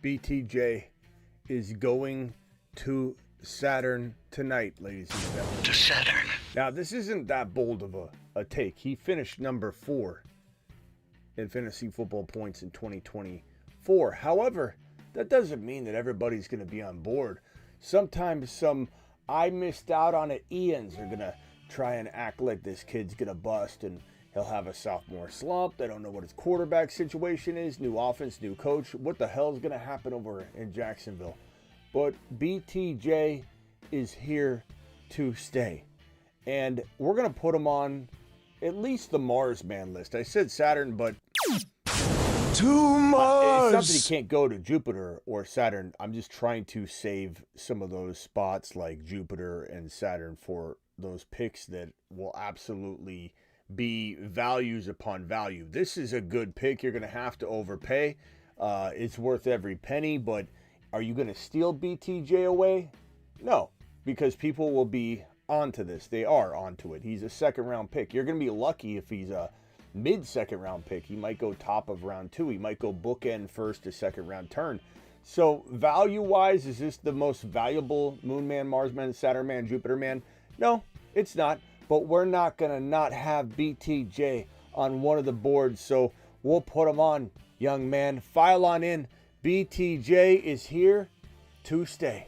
BTJ is going to Saturn tonight, ladies and gentlemen. To Saturn. Now, this isn't that bold of a take. He finished number 4 in fantasy football points in 2024. However, that doesn't mean that everybody's going to be on board. Sometimes some I missed out on it Ians are going to try and act like this kid's going to bust and he'll have a sophomore slump. They don't know what his quarterback situation is. New offense, new coach. What the hell is going to happen over in Jacksonville? But BTJ is here to stay. And we're going to put him on at least the Mars man list. I said Saturn, but to Mars. It's not that he can't go to Jupiter or Saturn. I'm just trying to save some of those spots like Jupiter and Saturn for those picks that will absolutely be values upon value. This is a good pick. You're going to have to overpay. It's worth every penny, but are you going to steal BTJ away? No, because people will be onto this. They are onto it. He's a second-round pick. You're going to be lucky if he's a mid-second-round pick. He might go top of round 2. He might go bookend first to second-round turn. So value-wise, is this the most valuable Moon Man, Mars Man, Saturn Man, Jupiter Man? No, it's not. But we're not going to not have BTJ on one of the boards, so we'll put him on, young man. File on in. BTJ is here to stay.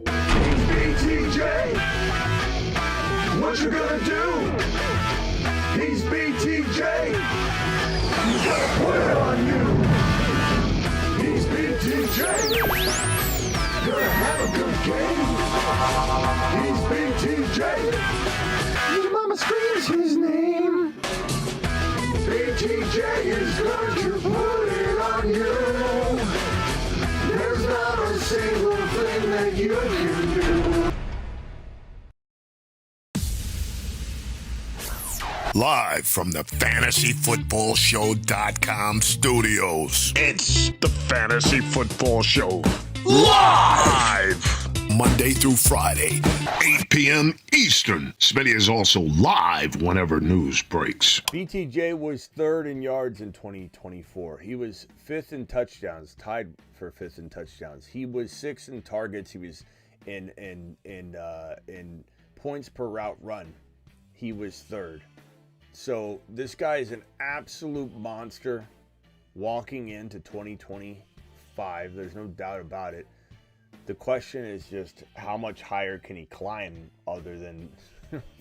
BTJ, what you gonna do? He's BTJ. You gotta put it on you. He's BTJ. Gonna have a good game. He's BTJ. Your mama screams his name. BTJ is going to put it on you. There's not a single thing that you can do. Live from the FantasyFootballShow.com studios. It's the Fantasy Football Show. Live! Monday through Friday, 8 p.m. Eastern. Smitty is also live whenever news breaks. BTJ was 3rd in yards in 2024. He was 5th in touchdowns, tied for 5th in touchdowns. He was 6th in targets. He was in points per route run. He was 3rd. So this guy is an absolute monster walking into 2025. There's no doubt about it. The question is just how much higher can he climb other than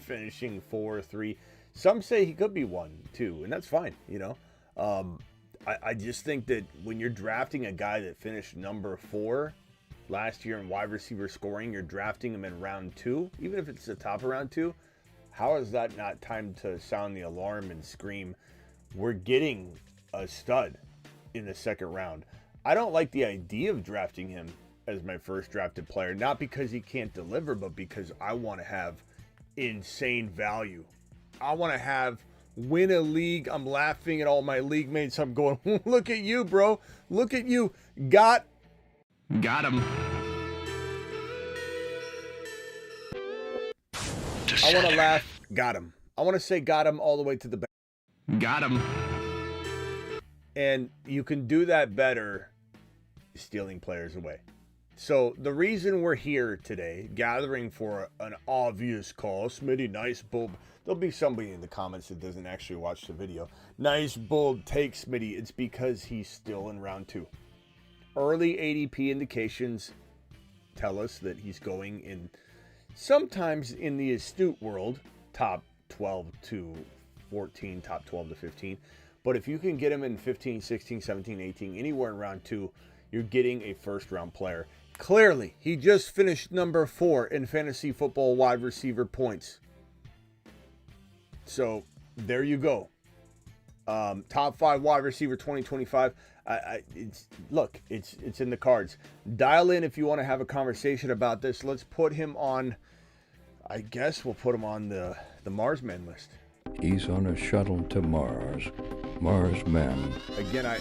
finishing 4 or 3. Some say he could be 1, 2, and that's fine, you know. I just think that when you're drafting a guy that finished number 4 last year in wide receiver scoring, you're drafting him in round 2, even if it's the top of round 2. How is that not time to sound the alarm and scream, we're getting a stud in the 2nd round? I don't like the idea of drafting him as my first drafted player, not because he can't deliver, but because I want to have insane value. I want to win a league. I'm laughing at all my league mates. I'm going, look at you, bro. Look at you. Got him. I want to laugh. Got him. I want to say got him all the way to the back. Got him. And you can do that better stealing players away. So the reason we're here today, gathering for an obvious call, Smitty, nice bold. There'll be somebody in the comments that doesn't actually watch the video. Nice bold take, Smitty. It's because he's still in round 2. Early ADP indications tell us that he's going in, sometimes in the astute world, top 12 to 14, top 12 to 15. But if you can get him in 15, 16, 17, 18, anywhere in round 2, you're getting a first-round player. Clearly, he just finished number 4 in fantasy football wide receiver points. So, there you go. Top 5 wide receiver 2025. It's in the cards. Dial in if you want to have a conversation about this. Let's put him on, I guess we'll put him on the Mars Man list. He's on a shuttle to Mars. Mars Man. Again, I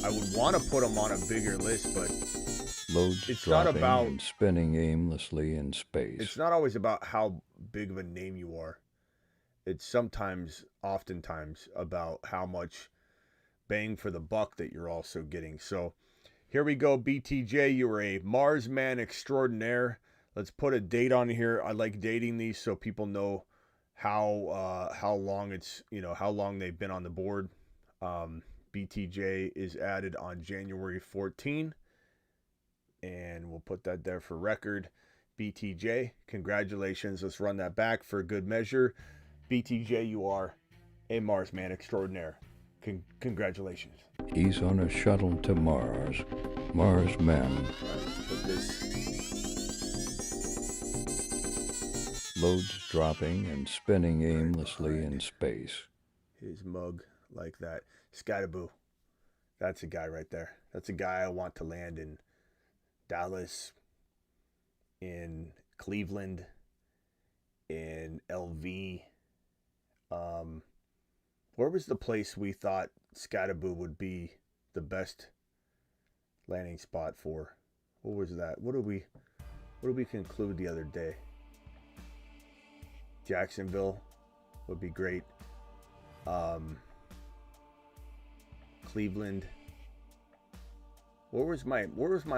would want to put him on a bigger list, but Loads it's dropping not about and spinning aimlessly in space. It's not always about how big of a name you are. It's oftentimes about how much bang for the buck that you're also getting. So here we go, BTJ. You are a Mars man extraordinaire. Let's put a date on here. I like dating these so people know how long it's, how long they've been on the board. BTJ is added on January 14, and we'll put that there for record. BTJ, congratulations. Let's run that back for good measure. BTJ, you are a Mars man extraordinaire. Congratulations. He's on a shuttle to Mars. Mars man. Let's put this. Loads dropping and spinning aimlessly in space. His mug like that. Scatterboo. That's a guy right there. That's a guy I want to land in Dallas, in Cleveland, in LV. Where was the place we thought Scatterboo would be the best landing spot for? What was that? What did we conclude the other day? Jacksonville would be great. Cleveland. Where was my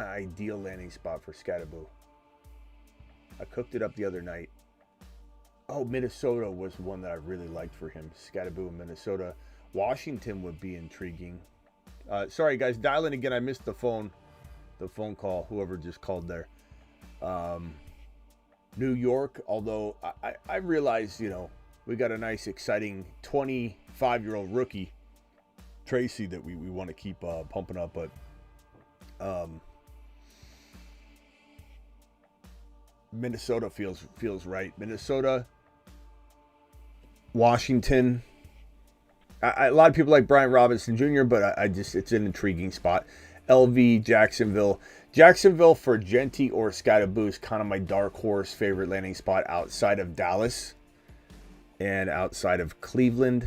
ideal landing spot for Scatterboo? I cooked it up the other night. Oh, Minnesota was one that I really liked for him. Scatterboo in Minnesota. Washington would be intriguing. Sorry guys, dial in again. I missed the phone call. Whoever just called there. New York, although I realize, we got a nice, exciting 25-year-old rookie, Tracy, that we want to keep pumping up, but Minnesota feels right. Minnesota, Washington. A lot of people like Brian Robinson Jr., but it's an intriguing spot. LV, Jacksonville. Jacksonville for Genty or Scatterboo is kind of my dark horse favorite landing spot outside of Dallas and outside of Cleveland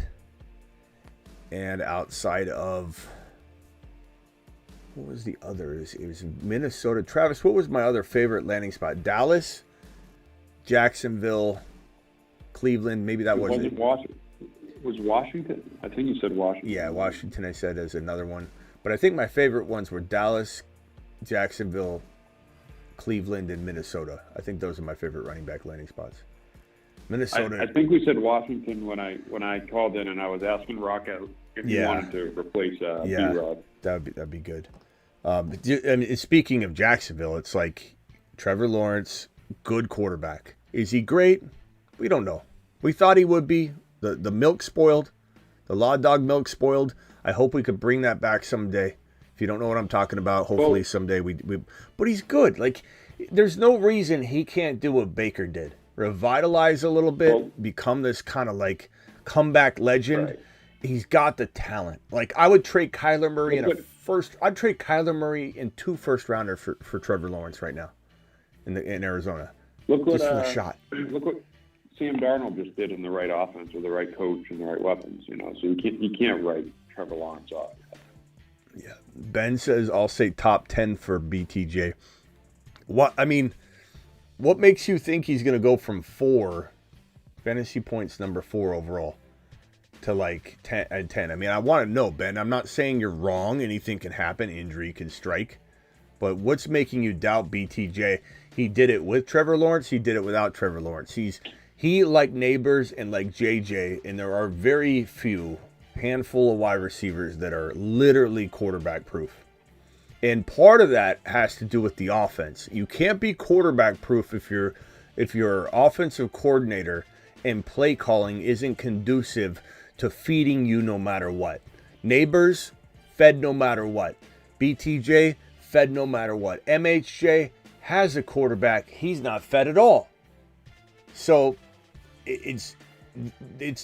and outside of, what was the other? It was Minnesota. Travis, what was my other favorite landing spot? Dallas, Jacksonville, Cleveland. Maybe that wasn't it. Was Washington? I think you said Washington. Yeah, Washington I said as another one. But I think my favorite ones were Dallas, Jacksonville, Cleveland, and Minnesota. I think those are my favorite running back landing spots. Minnesota. I think we said Washington when I called in and I was asking Rocco if he wanted to replace B-Rod. That'd be good. Speaking of Jacksonville, it's like Trevor Lawrence, good quarterback. Is he great? We don't know. We thought he would be. The milk spoiled. The Law Dog milk spoiled. I hope we could bring that back someday. If you don't know what I'm talking about, hopefully someday we. But he's good. Like, there's no reason he can't do what Baker did. Revitalize a little bit, become this kind of like comeback legend. Right. He's got the talent. Like, I would trade Kyler Murray I'd trade Kyler Murray in 2 first-rounders for Trevor Lawrence right now in Arizona. Look what just for the shot. Look what Sam Darnold just did in the right offense with the right coach and the right weapons. So you can't write Trevor Lawrence off. Yeah. Ben says I'll say top 10 for BTJ. What makes you think he's going to go from 4 fantasy points, number 4 overall, to like 10? I want to know, Ben. I'm not saying you're wrong. Anything can happen. Injury can strike. But what's making you doubt BTJ? He did it with Trevor Lawrence. He did it without Trevor Lawrence. He like Neighbors and like JJ, and there are very few, handful of wide receivers that are literally quarterback proof. And part of that has to do with the offense. You can't be quarterback proof if your offensive coordinator and play calling isn't conducive to feeding you no matter what. Neighbors fed no matter what. BTJ fed no matter what. MHJ has a quarterback. He's not fed at all. So it's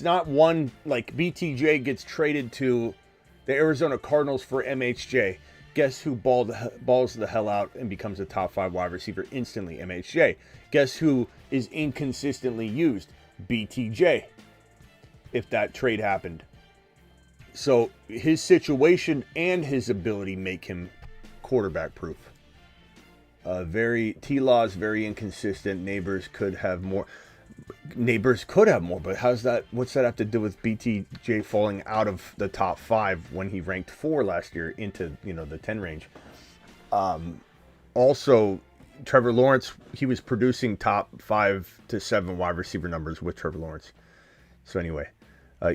not one like BTJ gets traded to the Arizona Cardinals for MHJ. Guess who balls the hell out and becomes a top 5 wide receiver instantly? MHJ. Guess who is inconsistently used? BTJ. If that trade happened. So his situation and his ability make him quarterback proof. T-Law is very inconsistent. Neighbors could have more. Neighbors could have more, but what's that have to do with BTJ falling out of the top 5 when he ranked 4 last year into, the 10 range? Also, Trevor Lawrence, he was producing top 5 to 7 wide receiver numbers with Trevor Lawrence. So anyway,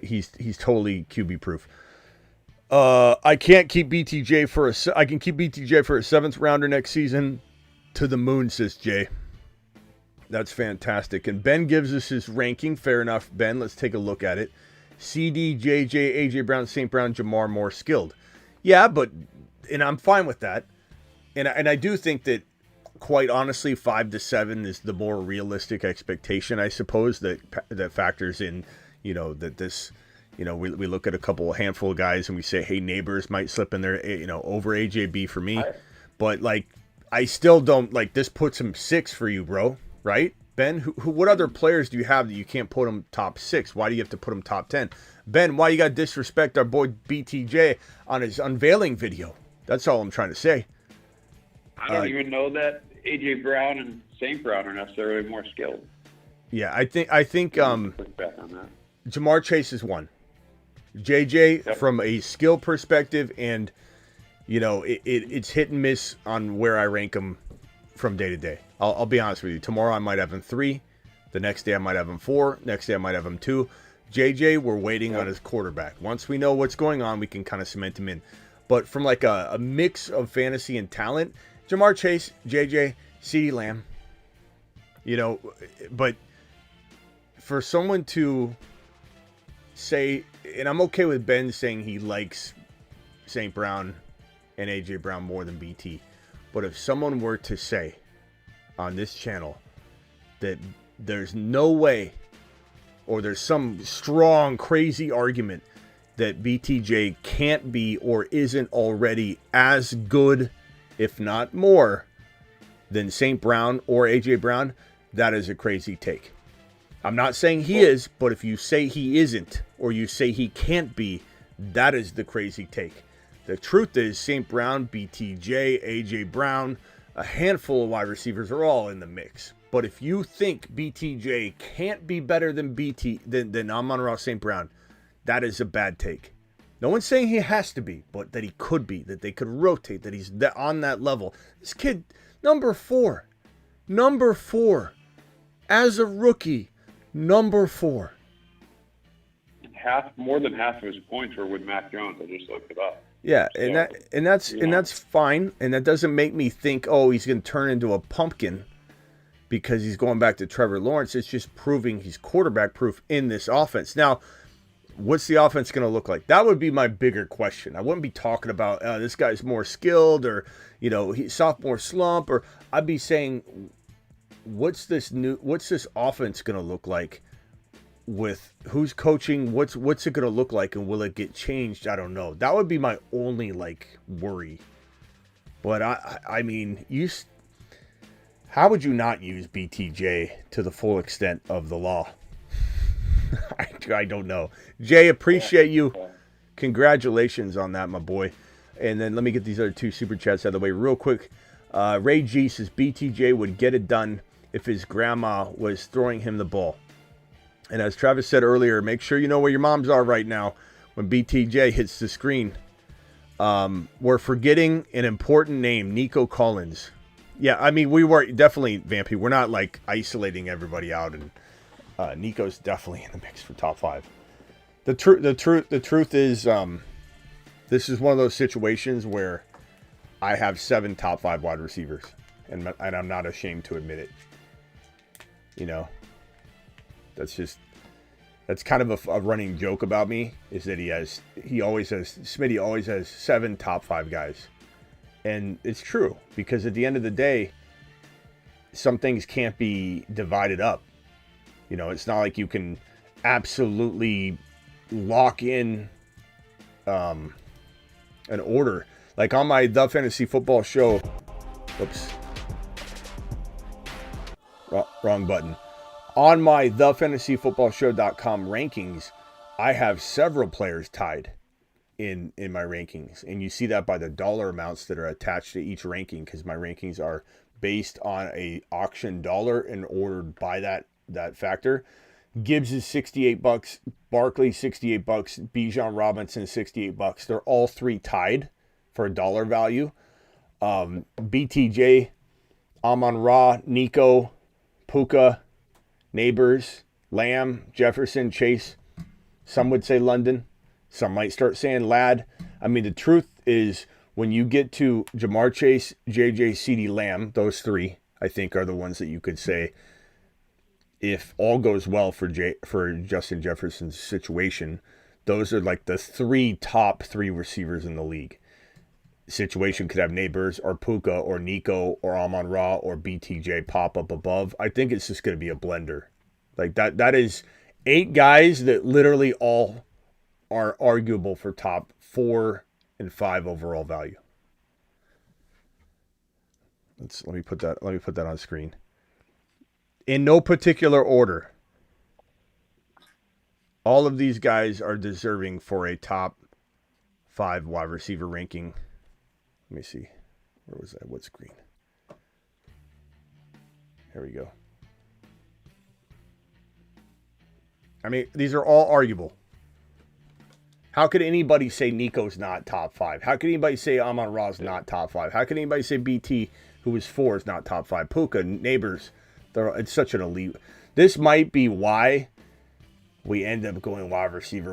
he's totally QB proof. I can keep BTJ for a 7th rounder next season. To the moon, says Jay. That's fantastic. And Ben gives us his ranking. Fair enough, Ben. Let's take a look at it. CD, JJ, AJ Brown, St. Brown, Jamar more skilled. Yeah, and I'm fine with that. And I do think that, quite honestly, 5 to 7 is the more realistic expectation, I suppose, that factors in, that this, we look at a handful of guys and we say, hey, Neighbors might slip in there, over AJB for me. But, I still don't, this puts him 6 for you, bro. Right? Ben, what other players do you have that you can't put them top 6? Why do you have to put them top 10? Ben, why you got to disrespect our boy BTJ on his unveiling video? That's all I'm trying to say. I don't even know that AJ Brown and St. Brown are necessarily more skilled. Yeah, I think Jamar Chase is 1. JJ, from a skill perspective, and it's hit and miss on where I rank him from day to day. I'll be honest with you. Tomorrow I might have him 3. The next day I might have him 4. Next day I might have him 2. JJ, we're waiting on his quarterback. Once we know what's going on, we can kind of cement him in. But from a mix of fantasy and talent, Jamar Chase, JJ, CeeDee Lamb. But for someone to say, and I'm okay with Ben saying he likes St. Brown and AJ Brown more than BT. But if someone were to say on this channel that there's no way, or there's some strong, crazy argument that BTJ can't be or isn't already as good, if not more, than St. Brown or AJ Brown, that is a crazy take. I'm not saying he is, but if you say he isn't, or you say he can't be, that is the crazy take. The truth is, St. Brown, BTJ, AJ Brown, a handful of wide receivers are all in the mix. But if you think BTJ can't be better than than Amon-Ra St. Brown, that is a bad take. No one's saying he has to be, but that he could be, that they could rotate, that he's on that level. This kid, number 4, as a rookie, number 4. More than half of his points were with Mac Jones. I just looked it up. Yeah, and that's fine, and that doesn't make me think, he's going to turn into a pumpkin because he's going back to Trevor Lawrence. It's just proving he's quarterback proof in this offense. Now, what's the offense going to look like? That would be my bigger question. I wouldn't be talking about this guy's more skilled, or sophomore slump, or I'd be saying, what's this offense going to look like? With who's coaching, what's it going to look like, and will it get changed? I don't know. That would be my only worry. But I mean, how would you not use BTJ to the full extent of the law? I don't know. Jay, appreciate you. Congratulations on that, my boy. And then let me get these other 2 super chats out of the way real quick. Ray G says BTJ would get it done if his grandma was throwing him the ball. And as Travis said earlier, make sure you know where your moms are right now when BTJ hits the screen. We're forgetting an important name, Nico Collins. Yeah, I mean, we were definitely, Vampy, we're not isolating everybody out, and Nico's definitely in the mix for top 5. The truth is, this is one of those situations where I have 7 top 5 wide receivers, and I'm not ashamed to admit it. That's kind of a running joke about me, is that Smitty always has 7 top 5 guys. And it's true, because at the end of the day, some things can't be divided up. It's not like you can absolutely lock in an order. Like on my The Fantasy Football Show, wrong button. On my thefantasyfootballshow.com rankings, I have several players tied in my rankings. And you see that by the dollar amounts that are attached to each ranking, because my rankings are based on a auction dollar and ordered by that that factor. Gibbs is $68, Barkley $68, Bijan Robinson $68. They're all three tied for a dollar value. BTJ, Amon-Ra, Nico, Puka, Neighbors, Lamb, Jefferson, Chase. Some would say London. Some might start saying Ladd. I mean, the truth is when you get to Jamar Chase, JJ, CeeDee Lamb, those three, I think, are the ones that you could say, if all goes well for Justin Jefferson's situation, those are like the top three receivers in the league. Situation could have Neighbors or Puka or Nico or Amon-Ra or BTJ pop up above. I think it's just going to be a blender. Like that is 8 guys that literally all are arguable for top 4 and 5 overall value. Let me put that on screen. In no particular order. All of these guys are deserving for a top 5 wide receiver ranking. Let me see. Where was that? What screen? Here we go. I mean, these are all arguable. How could anybody say Nico's not top 5? How could anybody say Amon-Ra's not top 5? How could anybody say BT, who was 4, is not top 5? Puka, Neighbors, it's such an elite. This might be why we end up going wide receiver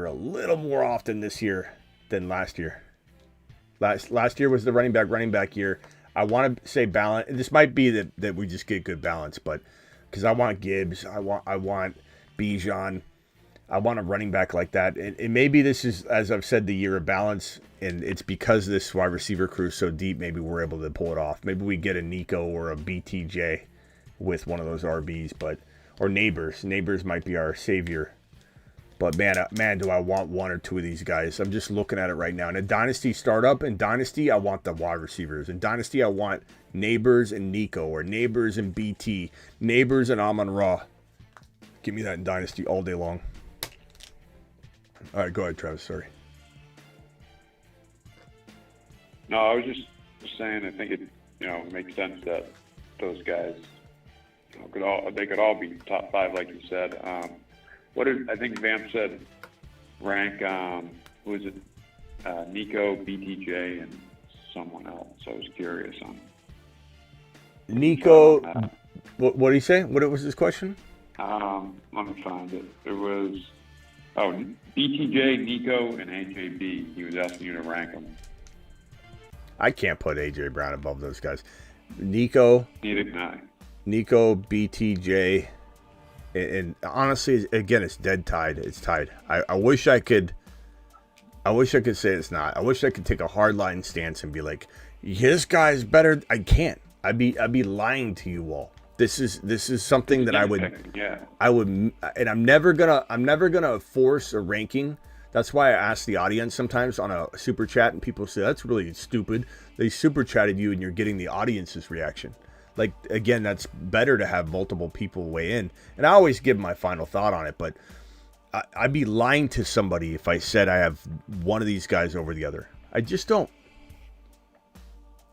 a little more often this year than last year. Last year was the running back year. I want to say balance. This might be that we just get good balance, but because I want Gibbs, I want Bijan, I want a running back like that. And maybe this is, as I've said, the year of balance, and it's because this wide receiver crew is so deep. Maybe we're able to pull it off. Maybe we get a Nico or a BTJ with one of those RBs, or Neighbors. Neighbors might be our savior. But man, do I want one or two of these guys. I'm just looking at it right now. In a Dynasty startup, in Dynasty, I want the wide receivers. In Dynasty, I want Neighbors and Nico, or Neighbors and BT, Neighbors and Amon-Ra. Give me that in Dynasty all day long. All right, go ahead, Travis. Sorry. No, I was just saying I think it makes sense that those guys could all be top 5, like you said. I think Vamp said rank, who is it? Nico, BTJ, and someone else. I was curious on. Nico, what did he say? What was his question? Let me find it. It was, BTJ, Nico, and AJB. He was asking you to rank them. I can't put AJ Brown above those guys. Nico, Neither can I. Nico, BTJ, and honestly, again, it's dead tied. It's tied. I wish I could say it's not. I wish I could take a hardline stance and be like, this guy's better. I can't. I'd be lying to you all. This is something that I would, and I'm never gonna force a ranking. That's why I ask the audience sometimes on a super chat, and people say that's really stupid. They super chatted you, and you're getting the audience's reaction. Like, again, that's better to have multiple people weigh in. And I always give my final thought on it, but I'd be lying to somebody if I said I have one of these guys over the other. I just don't.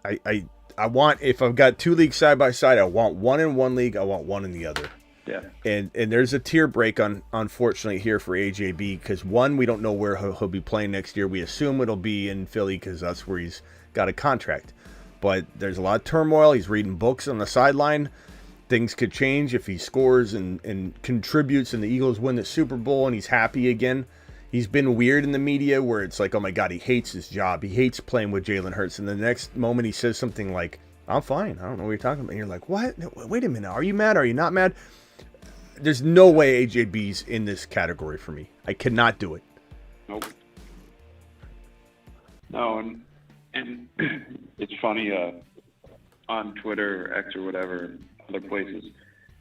I want, if I've got 2 leagues side by side, I want one in one league, I want one in the other. Yeah. And there's a tier break, unfortunately, here for AJB, because one, we don't know where he'll be playing next year. We assume it'll be in Philly because that's where he's got a contract. But there's a lot of turmoil. He's reading books on the sideline. Things could change if he scores and contributes and the Eagles win the Super Bowl and he's happy again. He's been weird in the media where it's like, oh my God, he hates his job. He hates playing with Jalen Hurts. And the next moment he says something like, I'm fine. I don't know what you're talking about. And you're like, what? Wait a minute. Are you mad? Are you not mad? There's no way AJB's in this category for me. I cannot do it. Nope. No, and it's funny, on Twitter, X or whatever, and other places,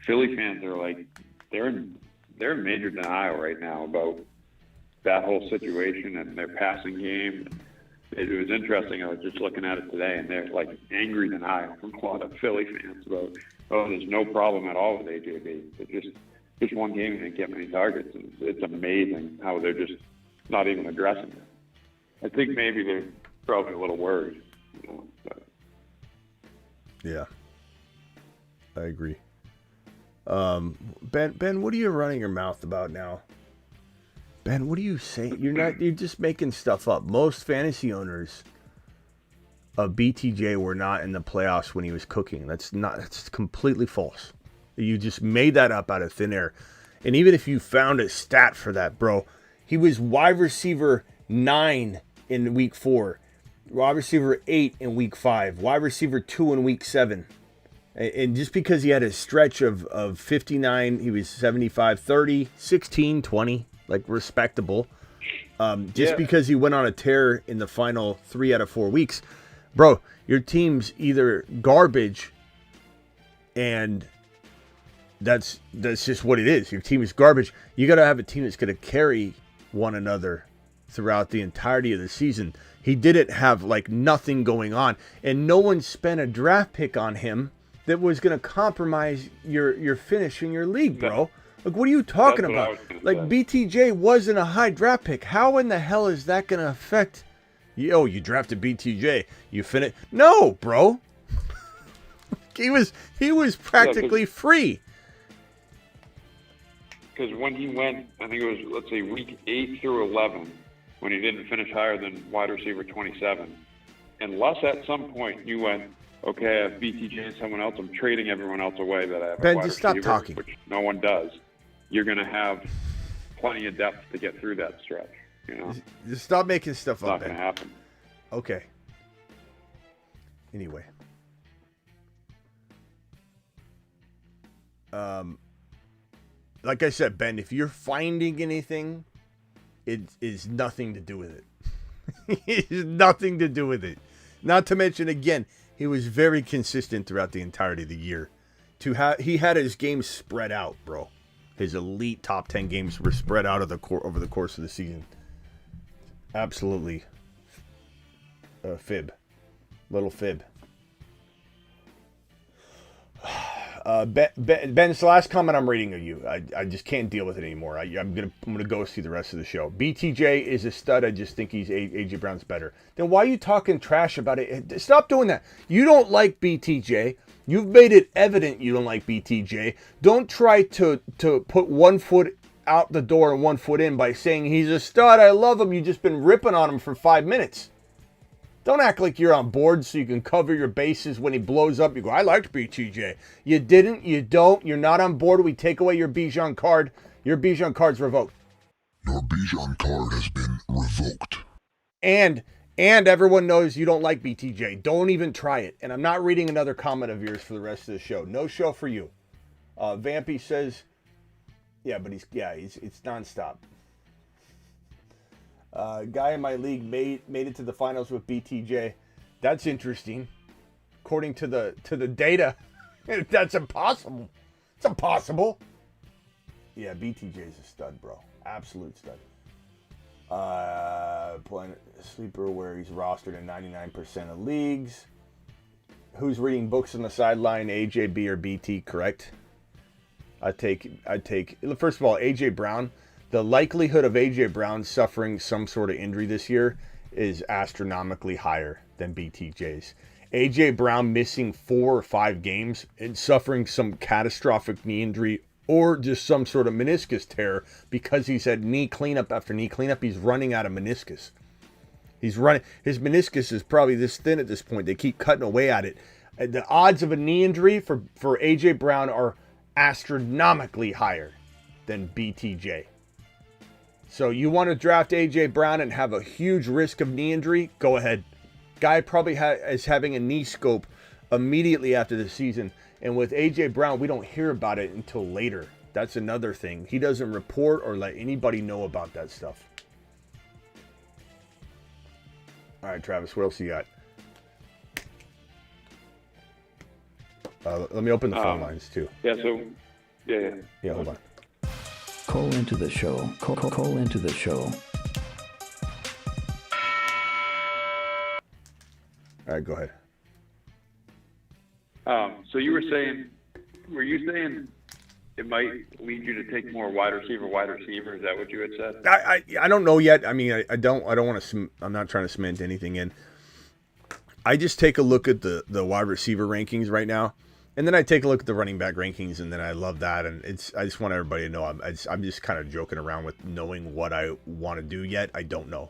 Philly fans are like, they're in major denial right now about that whole situation and their passing game. It was interesting. I was just looking at it today, and they're like angry denial from a lot of Philly fans about, there's no problem at all with AJB. It's just one game and didn't get many targets. And it's amazing how they're just not even addressing it. I think maybe they're probably a little worried. Yeah, I agree. Ben, what are you running your mouth about now? Ben, what are you saying? You're just making stuff up. Most fantasy owners of BTJ were not in the playoffs when he was cooking. That's completely false. You just made that up out of thin air. And even if you found a stat for that, bro, he was wide receiver 9 in week 4, wide receiver 8 in week 5, wide receiver 2 in week 7. And just because he had a stretch of 59, he was 75, 30, 16, 20, like respectable. Because he went on a tear in the final 3 out of 4 weeks, bro, your team's either garbage, and that's just what it is. Your team is garbage. You got to have a team that's going to carry one another throughout the entirety of the season. He didn't have like nothing going on, and no one spent a draft pick on him that was going to compromise your finish in your league, bro. Like, what are you talking about? Like, BTJ wasn't a high draft pick. How in the hell is that going to affect? You drafted BTJ. You finished? No, bro. he was practically free. Because when he went, I think it was, let's say, week 8 through 11, when he didn't finish higher than wide receiver 27, unless at some point you went, okay, I have BTJ and someone else, I'm trading everyone else away that I have Ben, a wide just stop receiver, talking. which no one does, you're going to have plenty of depth to get through that stretch. You know? Just stop making stuff It's up, not going Ben. to happen. Okay. Anyway. Like I said, Ben, if you're finding anything, it is nothing to do with it. It has nothing to do with it. Not to mention, again, he was very consistent throughout the entirety of the year. He had his games spread out, bro. His elite top 10 games were spread out over the course of the season. Absolutely. Fib. Little fib. Ben, it's the last comment I'm reading of you. I just can't deal with it anymore. I'm gonna go see the rest of the show. BTJ is a stud. I just think AJ Brown's better. Then why are you talking trash about it? Stop doing that. You don't like BTJ. You've made it evident you don't like BTJ. Don't try to put one foot out the door and one foot in by saying he's a stud. I love him. You've just been ripping on him for 5 minutes. Don't act like you're on board so you can cover your bases when he blows up. You go, I liked BTJ. You didn't. You don't. You're not on board. We take away your Bijan card. Your Bijan card's revoked. Your Bijan card has been revoked. And everyone knows you don't like BTJ. Don't even try it. And I'm not reading another comment of yours for the rest of the show. No show for you. Vampy says, yeah, but it's nonstop. Guy in my league made it to the finals with BTJ. That's interesting. According to the data, that's impossible. It's impossible. Yeah, BTJ's a stud, bro. Absolute stud. Playing sleeper where he's rostered in 99% of leagues. Who's reading books on the sideline? AJ, B, or BT? Correct. I take. First of all, AJ Brown. The likelihood of AJ Brown suffering some sort of injury this year is astronomically higher than BTJ's. AJ Brown missing 4 or 5 games and suffering some catastrophic knee injury or just some sort of meniscus tear because he's had knee cleanup after knee cleanup. He's running out of meniscus. His meniscus is probably this thin at this point. They keep cutting away at it. The odds of a knee injury for AJ Brown are astronomically higher than BTJ. So you want to draft AJ Brown and have a huge risk of knee injury? Go ahead. Guy probably is having a knee scope immediately after the season. And with AJ Brown, we don't hear about it until later. That's another thing. He doesn't report or let anybody know about that stuff. All right, Travis, what else you got? Let me open the phone lines too. Yeah, Yeah, hold on. Call into the show. Call into the show. All right, go ahead. So you were saying it might lead you to take more wide receiver? Is that what you had said? I don't know yet. I mean, I don't want to. I'm not trying to cement anything in. I just take a look at the wide receiver rankings right now, And then I take a look at the running back rankings, and then I love that. And I just want everybody to know I'm just kind of joking around with knowing what I want to do yet. I don't know.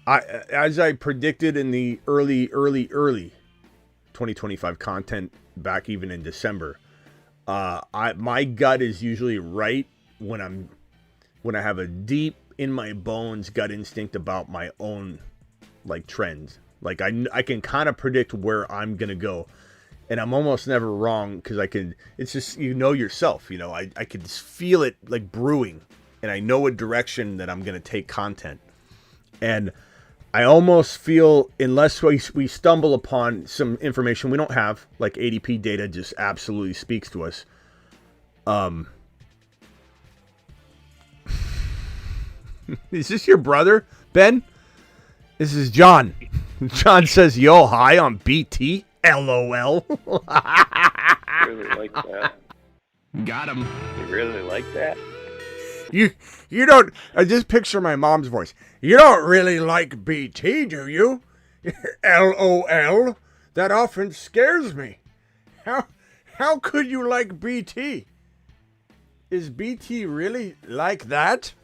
As I predicted in the early 2025 content back even in December, my gut is usually right when I have a deep in my bones gut instinct about my own like trends. Like I can kind of predict where I'm gonna go. And I'm almost never wrong because it's just, yourself, I can just feel it like brewing, and I know what direction that I'm going to take content. And I almost feel, unless we stumble upon some information we don't have, like ADP data just absolutely speaks to us. Is this your brother, Ben? This is John. John says, yo, hi on BT. LOL. Really like that. Got him. You really like that? You don't. I just picture my mom's voice. You don't really like BT, do you? LOL. That often scares me. How could you like BT? Is BT really like that?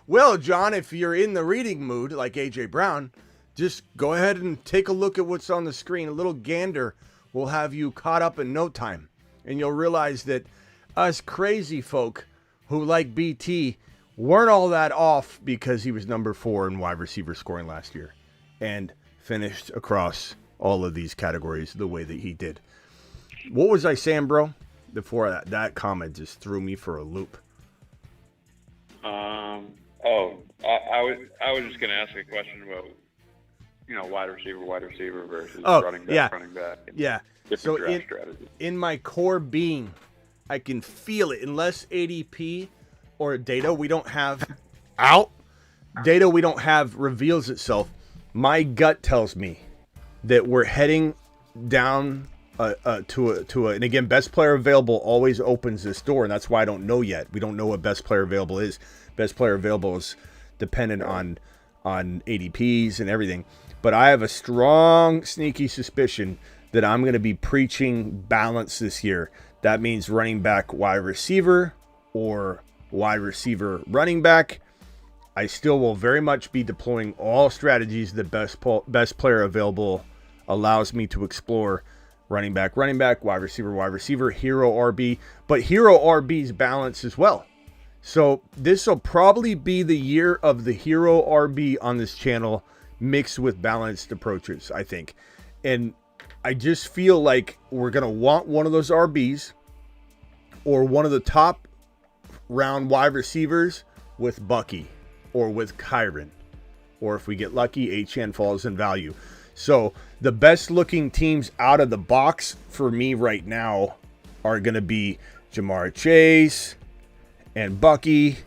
Well, John, if you're in the reading mood like AJ Brown, just go ahead and take a look at what's on the screen. A little gander will have you caught up in no time. And you'll realize that us crazy folk who like BT weren't all that off because he was number 4 in wide receiver scoring last year and finished across all of these categories the way that he did. What was I saying, bro? Before that comment just threw me for a loop. I was just going to ask a question about, wide receiver versus running back. Yeah. Different draft strategy. In my core being, I can feel it. Unless ADP or data we don't have reveals itself, my gut tells me that we're heading down to a and again, best player available always opens this door, and that's why I don't know yet. We don't know what best player available is. Best player available is dependent on ADPs and everything. But I have a strong, sneaky suspicion that I'm going to be preaching balance this year. That means running back, wide receiver, or wide receiver, running back. I still will very much be deploying all strategies that best player available allows me to explore. Running back, wide receiver, hero RB. But hero RB's balance as well. So this will probably be the year of the hero RB on this channel, mixed with balanced approaches, I think. And I just feel like we're going to want one of those RBs or one of the top round wide receivers with Bucky or with Kyron. Or if we get lucky, HN falls in value. So the best looking teams out of the box for me right now are going to be Jamar Chase and Bucky.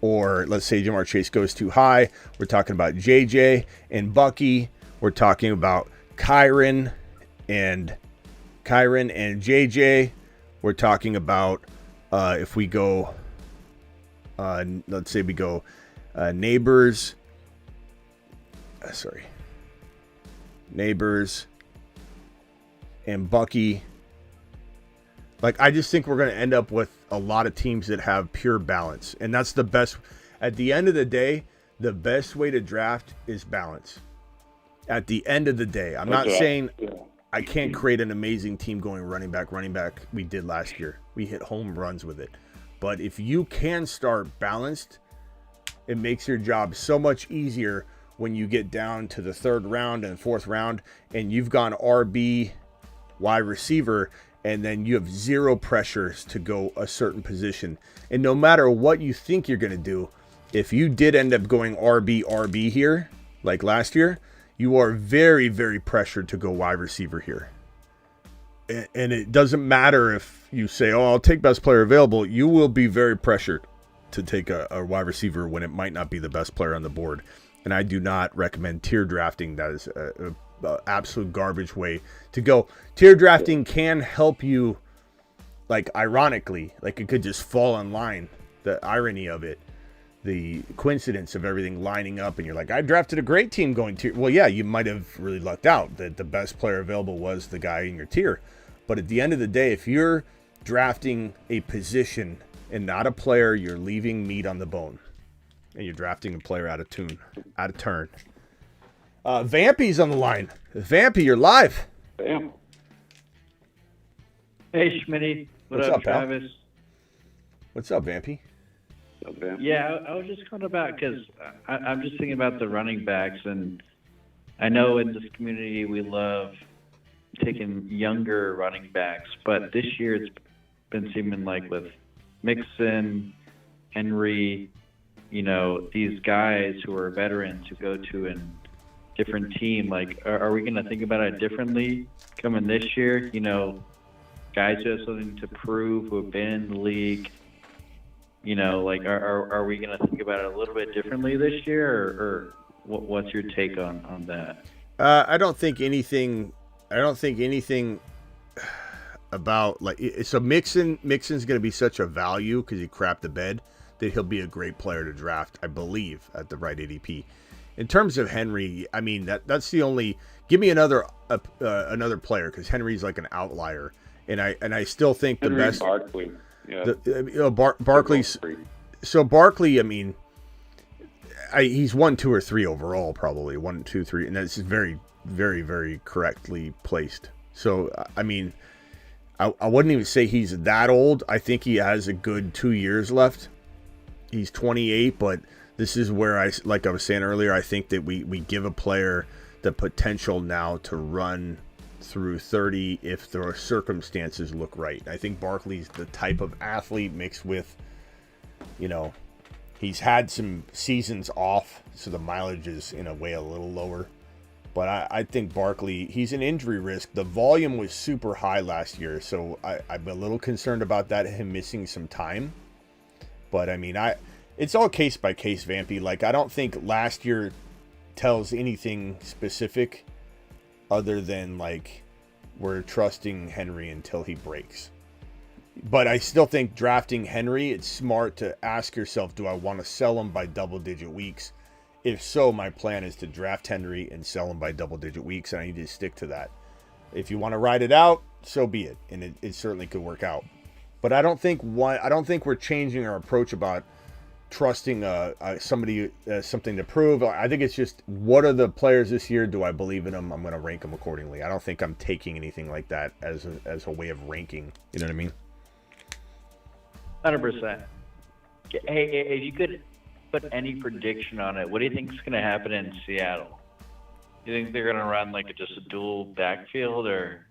Or let's say Jamar Chase goes too high. We're talking about JJ and Bucky. We're talking about Kyron and JJ. We're talking about if we go, let's say we go Neighbors and Bucky. Like, I just think we're going to end up with a lot of teams that have pure balance. And that's the best. At the end of the day, the best way to draft is balance. At the end of the day, I'm not saying I can't create an amazing team going running back. We did last year. We hit home runs with it. But if you can start balanced, it makes your job so much easier when you get down to the 3rd round and 4th round and you've gone RB, wide receiver, and then you have zero pressures to go a certain position. And no matter what you think you're going to do, if you did end up going RB here, like last year, you are very, very pressured to go wide receiver here. And it doesn't matter if you say, oh, I'll take best player available. You will be very pressured to take a wide receiver when it might not be the best player on the board. And I do not recommend tier drafting. That is a absolute garbage way to go. Tier drafting can help you, like, ironically, like it could just fall in line. The irony of it, the coincidence of everything lining up, and you're like, I drafted a great team going tier. Well, yeah, you might have really lucked out that the best player available was the guy in your tier. But at the end of the day, if you're drafting a position and not a player, you're leaving meat on the bone. And you're drafting a player out of turn. Vampy's on the line. Vampy, you're live. Bam. Hey, Smitty. What's up, pal? Travis? What's up, Vampy? So, bam. Yeah, I was just calling about because I'm just thinking about the running backs, and I know in this community we love taking younger running backs, but this year it's been seeming like with Mixon, Henry, these guys who are veterans who go to a different team, like, are we going to think about it differently coming this year? Guys who have something to prove, who have been in the league, are we going to think about it a little bit differently this year, or what's your take on that? I don't think anything about so Mixon's going to be such a value because he crapped the bed that he'll be a great player to draft, I believe, at the right ADP. In terms of Henry, I mean that's the only. Give me another player because Henry's like an outlier, and I still think the Henry best. Barkley. Yeah. Barkley's. So Barkley, I mean, he's 1, 2, or 3 overall, probably 1, 2, 3, and that's very, very, very correctly placed. So I mean, I wouldn't even say he's that old. I think he has a good 2 years left. He's 28, but this is where like I was saying earlier, I think that we give a player the potential now to run through 30 if the circumstances look right. I think Barkley's the type of athlete mixed with, he's had some seasons off, so the mileage is in a way a little lower. But I think Barkley, he's an injury risk. The volume was super high last year, so I'm a little concerned about that, him missing some time. But I mean, it's all case by case, Vampy. Like, I don't think last year tells anything specific other than like we're trusting Henry until he breaks. But I still think drafting Henry, it's smart to ask yourself, do I want to sell him by double-digit weeks? If so, my plan is to draft Henry and sell him by double-digit weeks, and I need to stick to that. If you want to ride it out, so be it, and it certainly could work out. But I don't think we're changing our approach about trusting somebody something to prove. I think it's just, what are the players this year? Do I believe in them? I'm going to rank them accordingly. I don't think I'm taking anything like that as a way of ranking. You know what I mean? 100%. Hey, if you could put any prediction on it, what do you think is going to happen in Seattle? Do you think they're going to run like just a dual backfield, or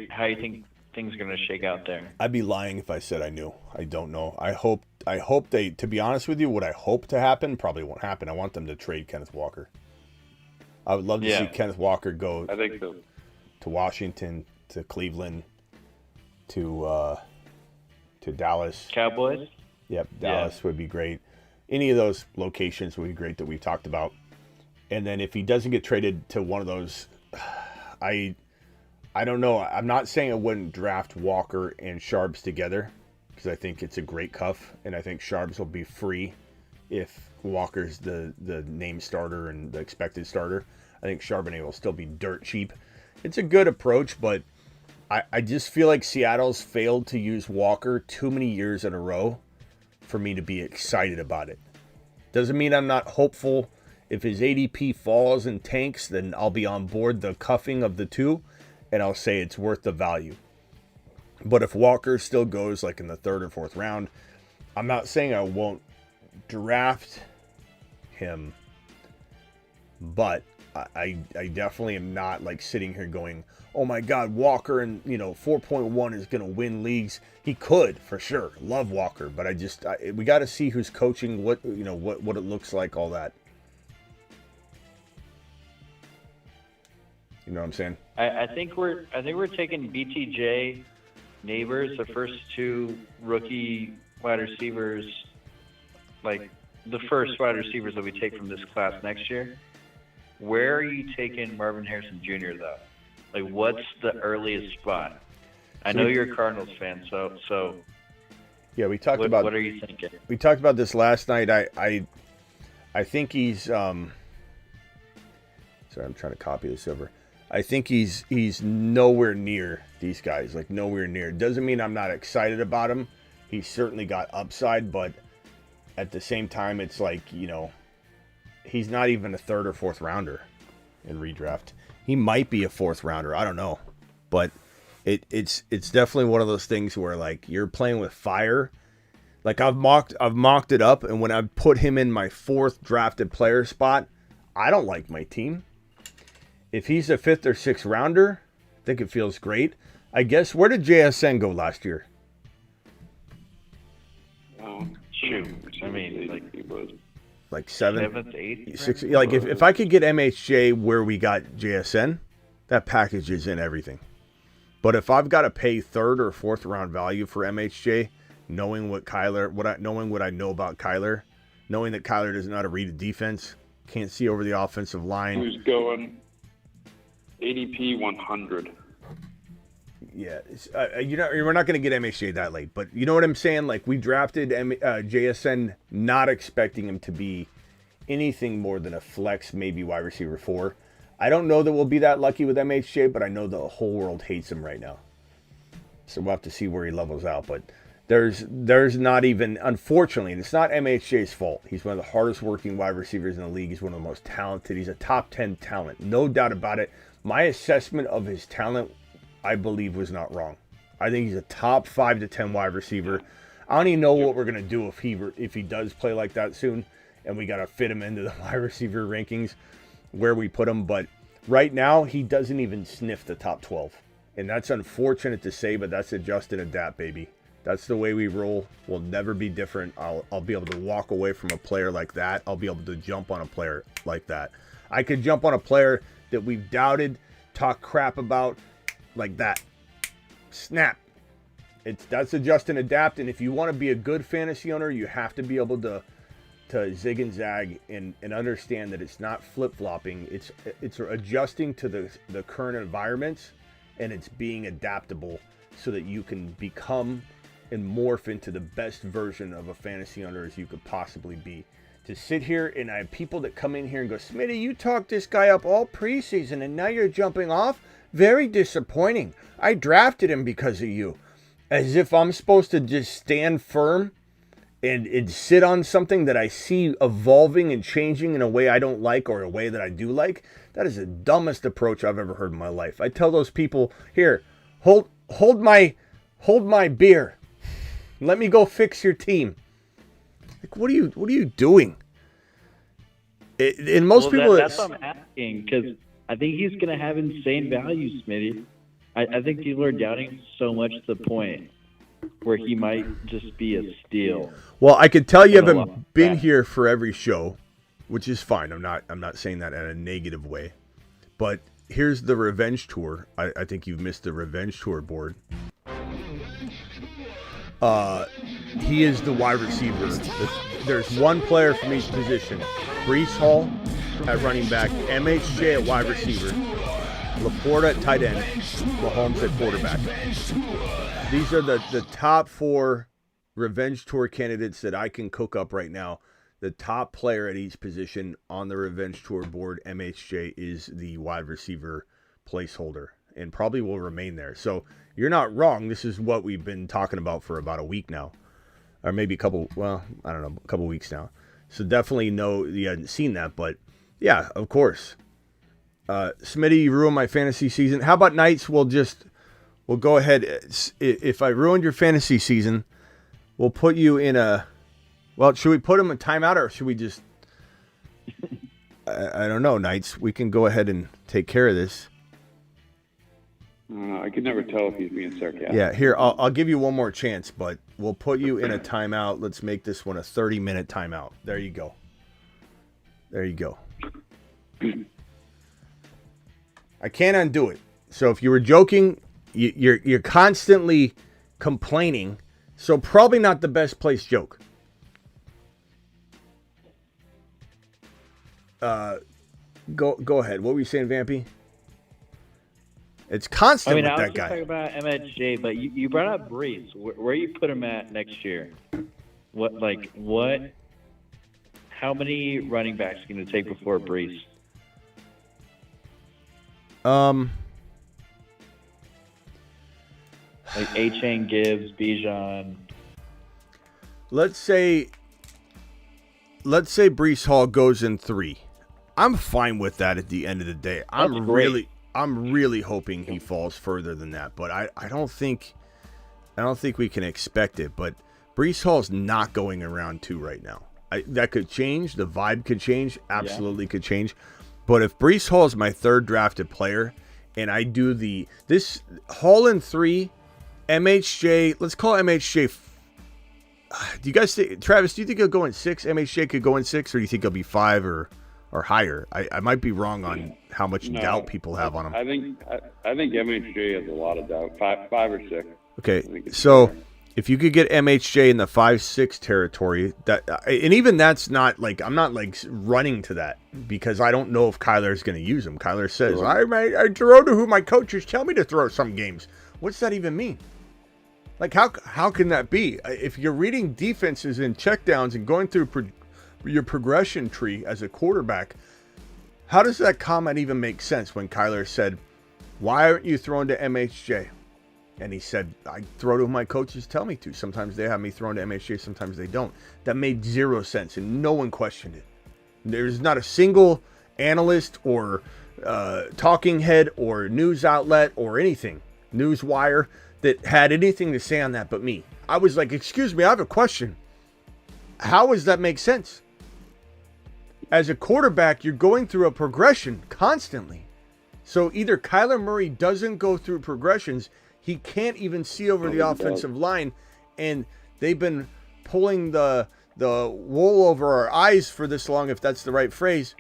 how do you think things are going to shake out there? I'd be lying if I said I knew. I don't know. I hope they, to be honest with you, what I hope to happen probably won't happen. I want them to trade Kenneth Walker. I would love to see Kenneth Walker go I think so. to Washington, to Cleveland, to Dallas. Cowboys? Yep, Dallas would be great. Any of those locations would be great that we've talked about. And then if he doesn't get traded to one of those, I don't know. I'm not saying I wouldn't draft Walker and Sharps together because I think it's a great cuff, and I think Sharps will be free if Walker's the name starter and the expected starter. I think Charbonnet will still be dirt cheap. It's a good approach, but I just feel like Seattle's failed to use Walker too many years in a row for me to be excited about it. Doesn't mean I'm not hopeful. If his ADP falls and tanks, then I'll be on board the cuffing of the two, and I'll say it's worth the value. But if Walker still goes like in the 3rd or 4th round, I'm not saying I won't draft him, but I definitely am not like sitting here going, oh my God, Walker and 4.1 is going to win leagues. He could for sure. Love Walker, but we got to see who's coaching, what it looks like, all that. You know what I'm saying? I think we're taking BTJ, Neighbors, the first 2 rookie wide receivers, like the first wide receivers that we take from this class next year. Where are you taking Marvin Harrison Jr. though? Like, what's the earliest spot? I know you're a Cardinals fan, so yeah, we talked about. What are you thinking? We talked about this last night. I think he's. Sorry, I'm trying to copy this over. I think he's nowhere near these guys, like nowhere near. Doesn't mean I'm not excited about him. He's certainly got upside, but at the same time, it's like, he's not even a third or fourth rounder in redraft. He might be a fourth rounder. I don't know, but it's definitely one of those things where like you're playing with fire. Like I've mocked it up, and when I put him in my fourth drafted player spot, I don't like my team. If he's a fifth or sixth rounder, I think it feels great. I guess, where did JSN go last year? Shoot. I mean, like seventh, 8th? sixth. Like if I could get MHJ where we got JSN, that package is in everything. But if I've got to pay third or fourth round value for MHJ, knowing what I know about Kyler, knowing that Kyler doesn't know how to read a defense, can't see over the offensive line. Who's going ADP 100? Yeah, we're not going to get MHJ that late, but you know what I'm saying? Like, we drafted JSN not expecting him to be anything more than a flex, maybe wide receiver 4. I don't know that we'll be that lucky with MHJ, but I know the whole world hates him right now. So we'll have to see where he levels out. But there's not even, unfortunately, and it's not MHJ's fault. He's one of the hardest working wide receivers in the league. He's one of the most talented. He's a top 10 talent, no doubt about it. My assessment of his talent, I believe, was not wrong. I think he's a top 5 to 10 wide receiver. I don't even know what we're gonna do if he does play like that soon, and we gotta fit him into the wide receiver rankings where we put him. But right now, he doesn't even sniff the top 12, and that's unfortunate to say, but that's adjust and adapt, baby. That's the way we roll. We'll never be different. I'll be able to walk away from a player like that. I'll be able to jump on a player like that. I could jump on a player that we've doubted, talk crap about, like that. Snap. That's adjust and adapt. And if you want to be a good fantasy owner, you have to be able to zig and zag and understand that it's not flip-flopping. It's adjusting to the current environments, and it's being adaptable so that you can become and morph into the best version of a fantasy owner as you could possibly be. To sit here, and I have people that come in here and go, Smitty, you talked this guy up all preseason, and now you're jumping off? Very disappointing. I drafted him because of you. As if I'm supposed to just stand firm and sit on something that I see evolving and changing in a way I don't like or a way that I do like. That is the dumbest approach I've ever heard in my life. I tell those people, here, hold my beer. Let me go fix your team. Like, what are you doing? And most people. That's what I'm asking, because I think he's going to have insane value, Smitty. I think people are doubting so much to the point where he might just be a steal. Well, I could tell you haven't been here for every show, which is fine. I'm not saying that in a negative way. But here's the revenge tour. I think you've missed the revenge tour board. He is the wide receiver. There's one player from each position. Breece Hall at running back, MHJ at wide receiver, Laporta at tight end, Mahomes at quarterback. These are the top 4 revenge tour candidates that I can cook up right now. The top player at each position on the revenge tour board, MHJ, is the wide receiver placeholder and probably will remain there. So you're not wrong. This is what we've been talking about for about a week now, or maybe a couple weeks now. So definitely know you hadn't seen that, but yeah, of course. Smitty, you ruined my fantasy season. How about Knights? We'll go ahead. If I ruined your fantasy season, we'll put you in a. Well, should we put him in timeout, or should we just? I don't know, Knights. We can go ahead and take care of this. I can never tell if he's being sarcastic. Yeah, here, I'll give you one more chance, but we'll put you in a timeout. Let's make this one a 30-minute timeout. There you go. There you go. I can't undo it. So if you were joking, you're constantly complaining, so probably not the best place joke. Go ahead. What were you saying, Vampy? It's constant with that guy. I was just talking about MHJ, but you brought up Breece. Where you put him at next year? What? How many running backs are going to take before Breece? Like A-Chain, Gibbs, Bijan. Let's say Brees Hall goes in 3. I'm fine with that at the end of the day. I'm really hoping he falls further than that, but I don't think we can expect it. But Brees Hall's not going in round 2 right now. That could change. The vibe could change. Absolutely could change. But if Brees Hall is my 3rd drafted player, and I do this Hall in 3, MHJ, let's call MHJ. Do you guys think, Travis, do you think he'll go in 6? MHJ could go in 6, or do you think he'll be 5 or higher? I might be wrong on how much doubt people have on him. I think MHJ has a lot of doubt. 5 or 6. Okay, so if you could get MHJ in the 5-6 territory, and even that's not like, I'm not like running to that because I don't know if Kyler is going to use him. Kyler says, I throw to who my coaches tell me to throw some games. What's that even mean? Like, how can that be? If you're reading defenses and checkdowns and going through your progression tree as a quarterback, how does that comment even make sense when Kyler said, why aren't you throwing to MHJ? And he said, I throw to who my coaches tell me to. Sometimes they have me throwing to MHJ, sometimes they don't. That made 0 sense, and no one questioned it. There's not a single analyst or talking head or news outlet or anything, Newswire, that had anything to say on that but me. I was like, excuse me, I have a question. How does that make sense? As a quarterback, you're going through a progression constantly. So either Kyler Murray doesn't go through progressions, he can't even see over the offensive line, and they've been pulling the wool over our eyes for this long, if that's the right phrase.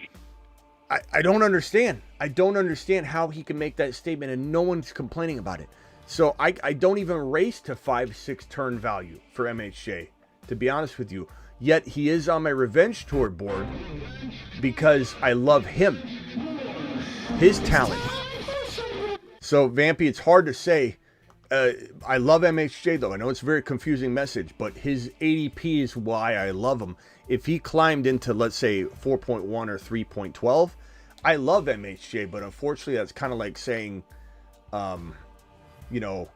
I don't understand. I don't understand how he can make that statement, and no one's complaining about it. So I don't even race to 5-6 turn value for MHJ, to be honest with you. Yet he is on my revenge tour board because I love him, his talent. So Vampy, it's hard to say. I love MHJ though. I know it's a very confusing message, but his ADP is why I love him. If he climbed into, let's say, 4.1 or 3.12, I love MHJ, but unfortunately that's kind of like saying, you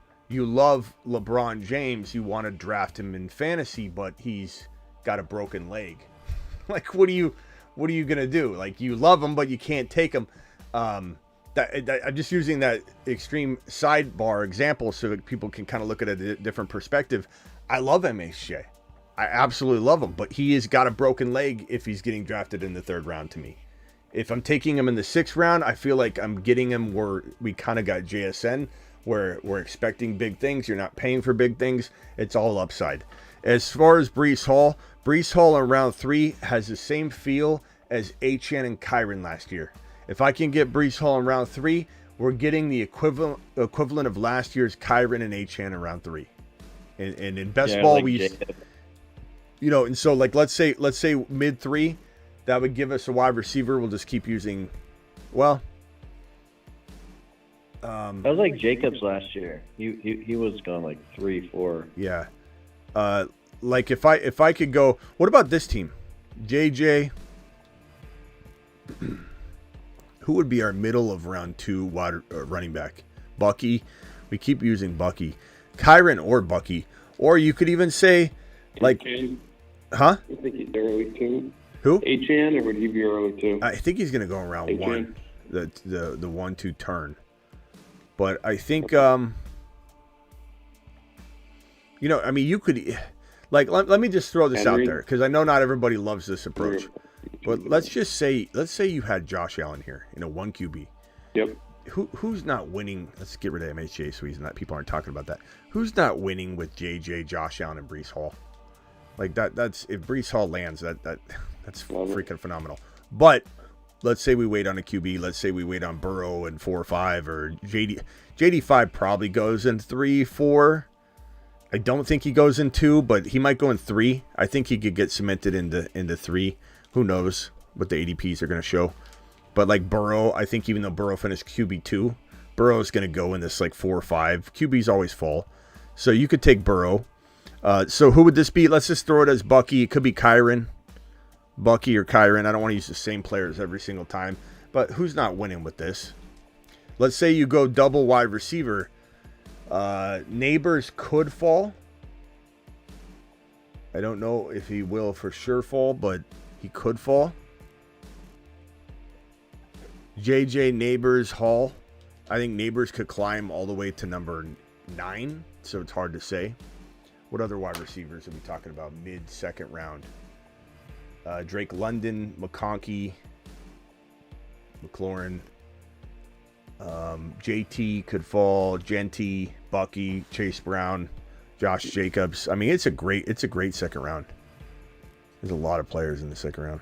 love LeBron James, you want to draft him in fantasy, but he's got a broken leg. Like, what are you gonna do? Like, you love him, but you can't take him. I'm just using that extreme sidebar example so that people can kind of look at it at a different perspective. I love MHJ. I absolutely love him, but he has got a broken leg if he's getting drafted in the 3rd round to me. If I'm taking him in the 6th round, I feel like I'm getting him where we kind of got JSN, where we're expecting big things. You're not paying for big things. It's all upside. As far as Brees Hall in round 3 has the same feel as Achane and Kyren last year. If I can get Brees Hall in round 3, we're getting the equivalent of last year's Kyren and Achane in round 3. And in best ball, and so like let's say mid 3, that would give us a wide receiver. We'll just keep using, that was like Jacobs last year. He was going like 3, 4. Yeah. Like if I could go, what about this team? JJ. Who would be our middle of round 2 wide running back? Bucky. We keep using Bucky. Kyren or Bucky. Or you could even say, like, Achane. Huh? I think he's early 2. Who? Achane, or would he be early 2? I think he's going to go in round Achane. 1. The 1-2 turn. But I think, you could, like, let me just throw this out there, because I know not everybody loves this approach. But let's say you had Josh Allen here in a 1 QB. Yep. Who's not winning? Let's get rid of MHJ so people aren't talking about that. Who's not winning with JJ, Josh Allen, and Brees Hall? Like that's if Brees Hall lands, that's freaking phenomenal. But let's say we wait on a QB. Let's say we wait on Burrow in 4 or 5, or JD 5 probably goes in 3, 4. I don't think he goes in 2, but he might go in 3. I think he could get cemented into 3. Who knows what the ADPs are going to show. But like Burrow, I think even though Burrow finished QB2, Burrow is going to go in this like 4 or 5. QBs always fall. So you could take Burrow. So who would this be? Let's just throw it as Bucky. It could be Kyren. Bucky or Kyren. I don't want to use the same players every single time. But who's not winning with this? let's say you go double wide receiver. Neighbors could fall. I don't know if he will for sure fall, but he could fall. JJ, Neighbors, Hall. I think Neighbors could climb all the way to number 9, so it's hard to say. What other wide receivers are we talking about mid-second round? Drake London, McConkey, McLaurin, JT could fall, Genty, Bucky, Chase Brown, Josh Jacobs. I mean, it's a great second round. There's a lot of players in the second round.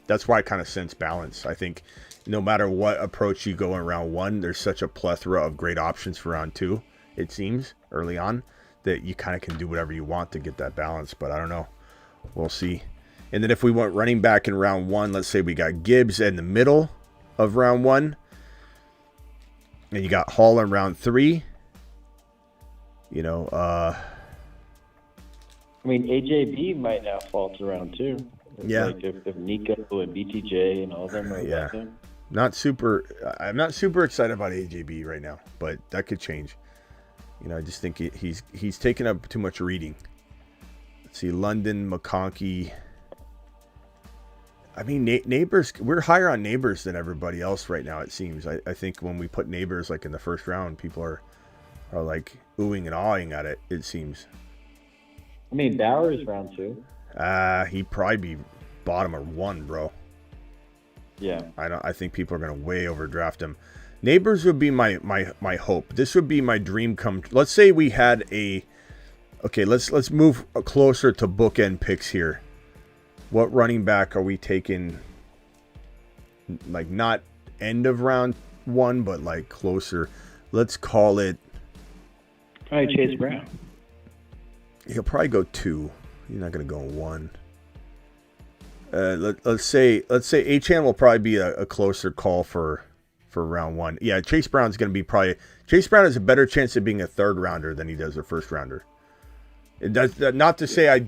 That's why I kind of sense balance. I think no matter what approach you go in round 1, there's such a plethora of great options for round 2, it seems, early on, that you kind of can do whatever you want to get that balance. But I don't know. We'll see. And then if we went running back in round 1, let's say we got Gibbs in the middle of round 1, and you got Hall in round 3. You know, I mean, AJB might now fall to round 2. Yeah. Like if Nico and BTJ and all of them are Yeah. there. I'm not super excited about AJB right now, but that could change. You know, I just think he's taken up too much reading. Let's see, London, McConkey. I mean, Neighbors, we're higher on Neighbors than everybody else right now, it seems. I think when we put Neighbors like in the first round, people are like oohing and awing at it, it seems. I mean, Bauer's round 2. He'd probably be bottom of 1, bro. Yeah. I think people are going to way overdraft him. Neighbors would be my hope. This would be my dream come. Let's say we had let's move closer to bookend picks here. What running back are we taking? Like not end of round 1, but like closer. Let's call it. Probably Chase Brown. He'll probably go 2. He's not going to go 1. Let's say Achane will probably be a closer call for round 1. Yeah, Chase Brown's going to be Chase Brown has a better chance of being a third rounder than he does a first rounder. That's not to say I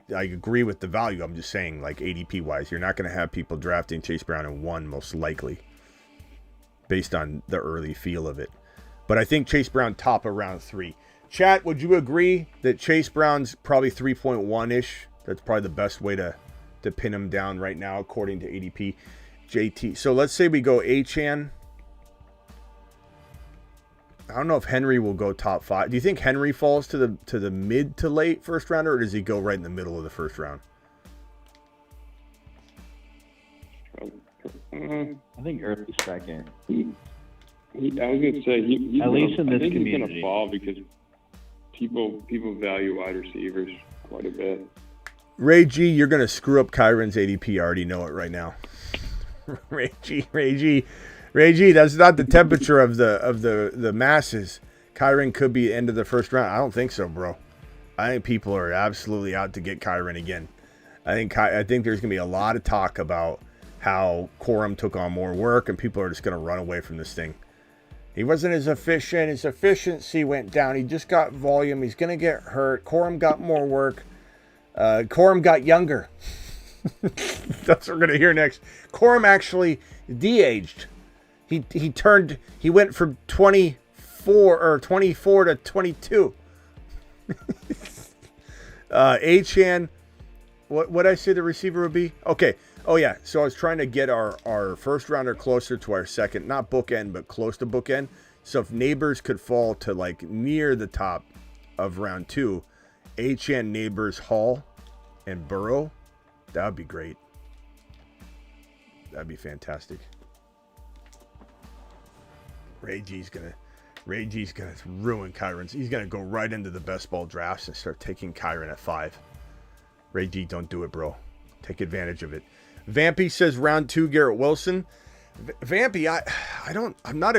agree with the value. I'm just saying, like ADP wise, you're not going to have people drafting Chase Brown in 1 most likely, based on the early feel of it. But I think Chase Brown top of round 3. Chat, would you agree that Chase Brown's probably 3.1-ish? That's probably the best way to pin him down right now, according to ADP. JT. So let's say we go Achane. I don't know if Henry will go top 5. Do you think Henry falls to the mid to late first rounder, or does he go right in the middle of the first round? I think early second. I was going to say, At least in this I think he's going community. to fall because people value wide receivers quite a bit. Ray G, you're going to screw up Kyron's ADP. I already know it right now. Ray G, that's not the temperature of the masses. Kyron could be end of the first round. I don't think so, bro. I think people are absolutely out to get Kyron again. I think there's going to be a lot of talk about how Corum took on more work, and people are just going to run away from this thing. He wasn't as efficient. His efficiency went down. He just got volume. He's going to get hurt. Corum got more work. Corum got younger. That's what we're going to hear next. Corum actually de-aged. He went from 24 to 22. Achane, what I say the receiver would be? Okay. Oh yeah. So I was trying to get our first rounder closer to our second, not bookend, but close to bookend. So if Neighbors could fall to like near the top of round 2, Achane, Neighbors, Hall, and Burrow, that would be great. That'd be fantastic. Ray G's gonna ruin Kyron's. He's gonna go right into the best ball drafts and start taking Kyron at 5. Ray G, don't do it, bro. Take advantage of it. Vampy says round 2, Garrett Wilson. Vampy, I'm not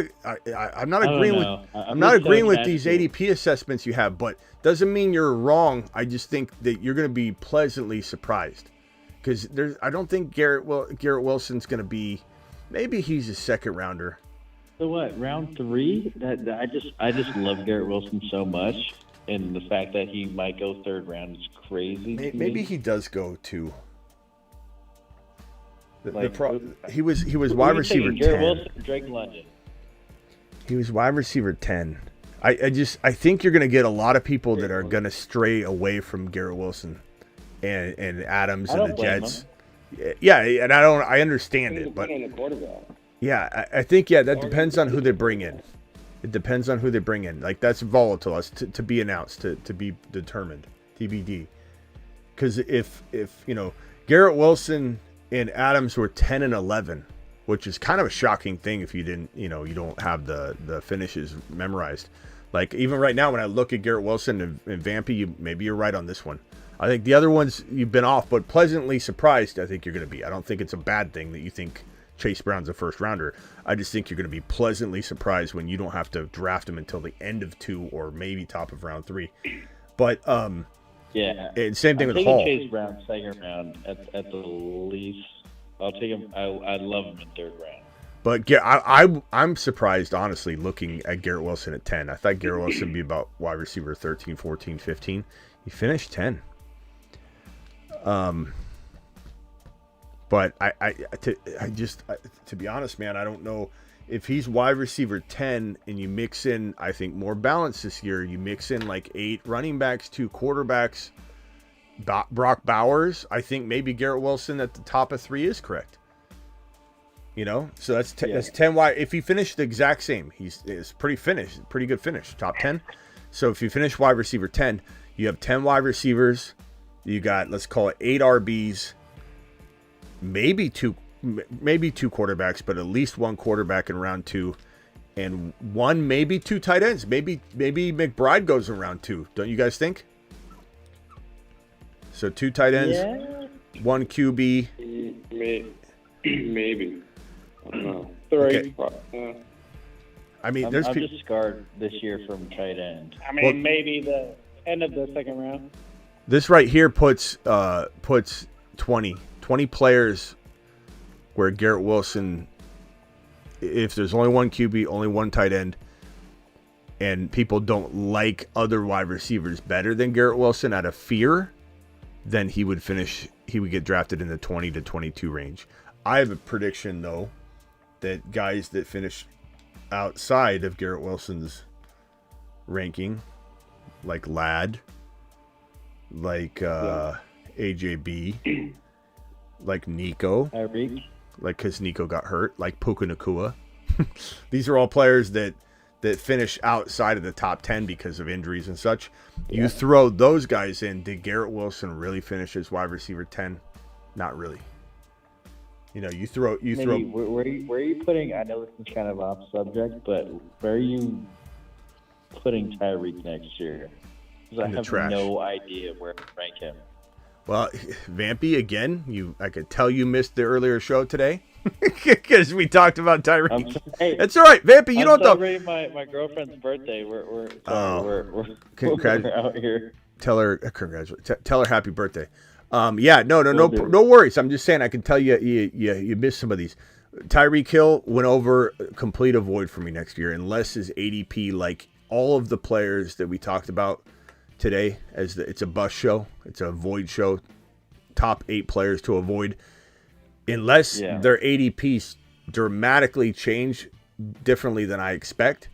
agreeing with these ADP assessments you have, but doesn't mean you're wrong. I just think that you're going to be pleasantly surprised, because I don't think Garrett Wilson's going to be. Maybe he's a second rounder. So what? Round 3? I just love Garrett Wilson so much, and the fact that he might go third round is crazy. Maybe he does go 2. Like, he was wide receiver 10. Garrett Wilson, Drake London. He was wide receiver 10. I think you're going to get a lot of people that are going to stray away from Garrett Wilson and Adams and the Jets. Yeah, and I understand it, but yeah, I think that depends on who they bring in. It depends on who they bring in. Like, that's volatile. That's to be announced, to be determined, TBD. Because if Garrett Wilson and Adams were 10 and 11, which is kind of a shocking thing if you didn't, you don't have the finishes memorized. Like, even right now when I look at Garrett Wilson and Vampy, maybe you're right on this one. I think the other ones you've been off, but pleasantly surprised I think you're going to be. I don't think it's a bad thing that you think Chase Brown's a first rounder. I just think you're going to be pleasantly surprised when you don't have to draft him until the end of 2 or maybe top of round 3. But yeah, and same thing I'm with Hall. Chase Brown second round at the least. I'll take him. I'd love him in third round. But I'm surprised, honestly, looking at Garrett Wilson at 10. I thought Garrett Wilson would be about wide receiver 13, 14, 15. He finished 10. But to be honest, man, I don't know if he's wide receiver 10 and you mix in, I think, more balance this year. You mix in like 8 running backs, 2 quarterbacks, Brock Bowers. I think maybe Garrett Wilson at the top of 3 is correct. So that's 10 wide. If he finished the exact same, it's pretty good finish, top 10. So if you finish wide receiver 10, you have 10 wide receivers. You got, let's call it 8 RBs, maybe two quarterbacks, but at least 1 quarterback in round 2, and 1, maybe 2 tight ends. Maybe McBride goes in round 2. Don't you guys think? So 2 tight ends, 1 QB. Maybe. I don't know. 3. Okay. I mean, I'm just scarred this year from tight end. I mean, maybe the end of the second round. This right here puts 20 players where Garrett Wilson, if there's only 1 QB, only 1 tight end, and people don't like other wide receivers better than Garrett Wilson out of fear, then he would get drafted in the 20 to 22 range. I have a prediction, though, that guys that finish outside of Garrett Wilson's ranking, like Ladd, like AJB, like Nico, Tyreek, like because Nico got hurt, like Puka Nacua. These are all players that finish outside of the top 10 because of injuries and such. Yeah. You throw those guys in. Did Garrett Wilson really finish as wide receiver 10? Not really. You throw. Where are you putting? I know this is kind of off subject, but where are you putting Tyreek next year? Because I have trash. No idea where to rank him. Well, Vampy, again, I could tell you missed the earlier show today because we talked about Tyreek. It's all right, Vampy. You don't know. I'm celebrating my girlfriend's birthday. We're out here. Tell her Tell her happy birthday. No worries. I'm just saying I can tell you missed some of these. Tyreek Hill went over complete avoid for me next year unless his ADP, like all of the players that we talked about today, it's a bust show, it's a void show. Top 8 players to avoid, unless their ADPs dramatically change differently than I expect,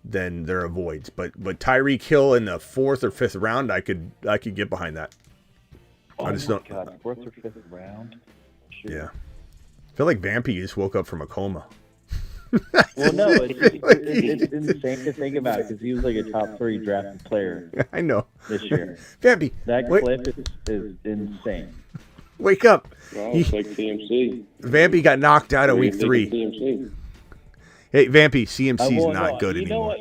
then they're avoids. But Tyreek Hill in the 4th or 5th round, I could get behind that. I just don't. God, 4th or 5th round. Sure. Yeah, I feel like Vampy just woke up from a coma. Well, no, it's insane to think about because he was like a top 3 drafted player. I know this year. Vampy, that clip is insane. Wake up! Well, it's like CMC. Vampy got knocked out at week 3. CMC. Hey, Vampy, CMC's not good anymore.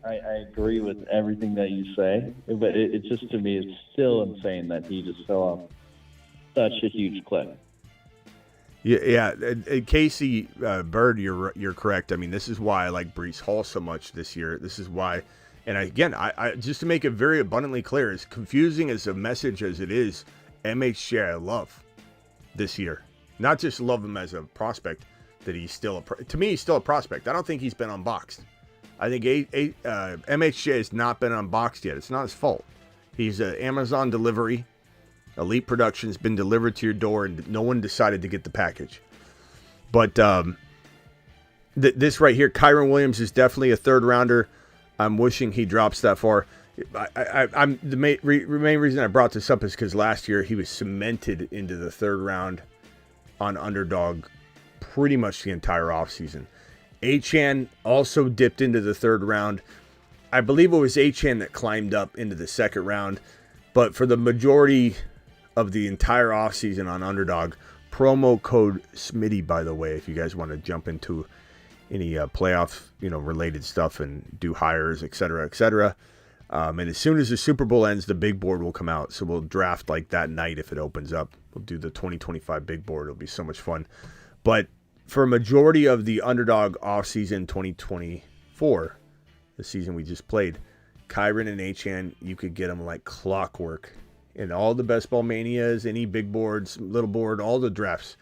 I agree with everything that you say, but it's just, to me, it's still insane that he just fell off such a huge cliff. Yeah. Casey Bird, you're correct. I mean, this is why I like Breece Hall so much this year. This is why, and I just to make it very abundantly clear, as confusing as a message as it is, MHJ I love this year. Not just love him as a prospect, that he's still to me he's still a prospect. I don't think he's been unboxed. I think MHJ has not been unboxed yet. It's not his fault. He's an Amazon delivery. Elite Production's been delivered to your door, and no one decided to get the package. But This right here, Kyron Williams is definitely a third rounder. I'm wishing he drops that far. I'm the main reason I brought this up is because last year he was cemented into the third round on Underdog pretty much the entire offseason. Achane also dipped into the third round. I believe it was Achane that climbed up into the second round, but for the majority of the entire offseason on Underdog, promo code Smitty, by the way, if you guys want to jump into any playoff, related stuff and do hires, et cetera, et cetera. And as soon as the Super Bowl ends, the big board will come out. So we'll draft like that night if it opens up. We'll do the 2025 big board. It'll be so much fun. But for a majority of the Underdog offseason 2024, the season we just played, Kyron and Achane, you could get them like clockwork. In all the Best Ball Manias, any big boards, little board, all the drafts,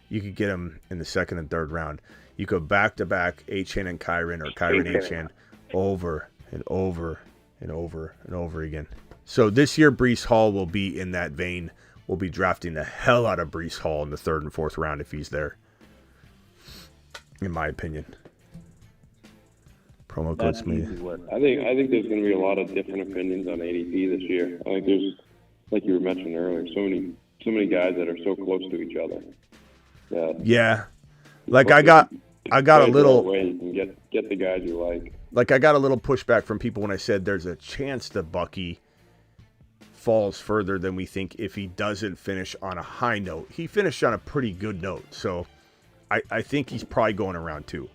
you could get them in the second and third round. You go back-to-back Achane and Kyron, or Kyron Achane, over and over and over and over again. So this year, Breece Hall will be in that vein. We'll be drafting the hell out of Breece Hall in the third and fourth round if he's there, in my opinion. Promo code Smitty. I think there's going to be a lot of different opinions on ADP this year. I think there's, like you were mentioning earlier, so many guys that are so close to each other. Yeah. Like I got a little way you can get the guys you like. Like I got a little pushback from people when I said there's a chance that Bucky falls further than we think if he doesn't finish on a high note. He finished on a pretty good note, so I think he's probably going around 2.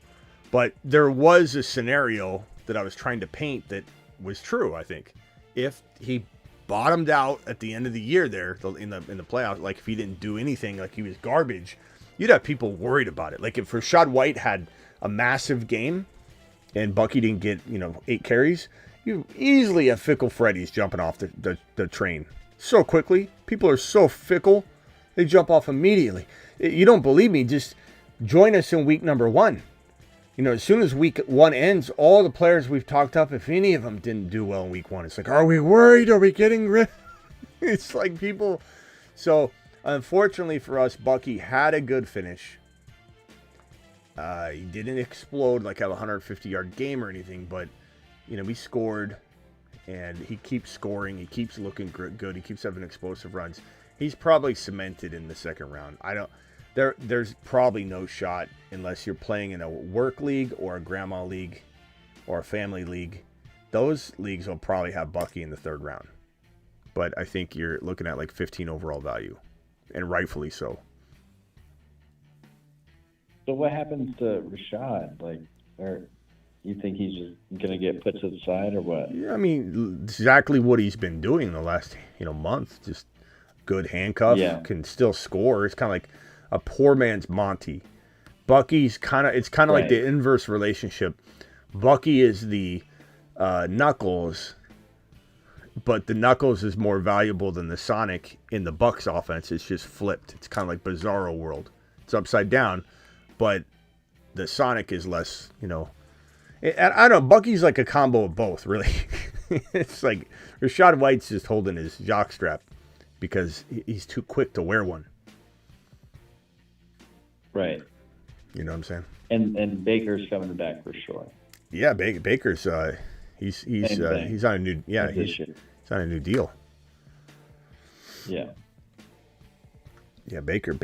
But there was a scenario that I was trying to paint that was true, I think. If he bottomed out at the end of the year there in the playoffs, like if he didn't do anything, like he was garbage, you'd have people worried about it. Like if Rashad White had a massive game and Bucky didn't get, 8 carries, you easily have Fickle Freddy's jumping off the train so quickly. People are so fickle. They jump off immediately. You don't believe me? Just join us in week number 1. As soon as week 1 ends, all the players we've talked up, if any of them didn't do well in week 1, it's like, are we worried? Are we getting rid? It's like people. So unfortunately for us, Bucky had a good finish. He didn't explode, like have a 150-yard game or anything, but, he scored, and he keeps scoring. He keeps looking good. He keeps having explosive runs. He's probably cemented in the second round. There's probably no shot unless you're playing in a work league or a grandma league or a family league. Those leagues will probably have Bucky in the third round. But I think you're looking at like 15 overall value, and rightfully so. So what happens to Rashad? Or you think he's just going to get put to the side or what? Yeah, I mean, exactly what he's been doing the last month. Just good handcuff, can still score. It's kind of like a poor man's Monty. Bucky's it's kind of like the inverse relationship. Bucky is the Knuckles, but the Knuckles is more valuable than the Sonic in the Bucks offense. It's just flipped. It's kind of like Bizarro World. It's upside down, but the Sonic is less, I don't know. Bucky's like a combo of both, really. It's like Rashad White's just holding his jockstrap because he's too quick to wear one. Right. You know what I'm saying? And Baker's coming back for sure. Yeah, Baker's he's on a new he's on a new deal. Yeah. Yeah, Baker,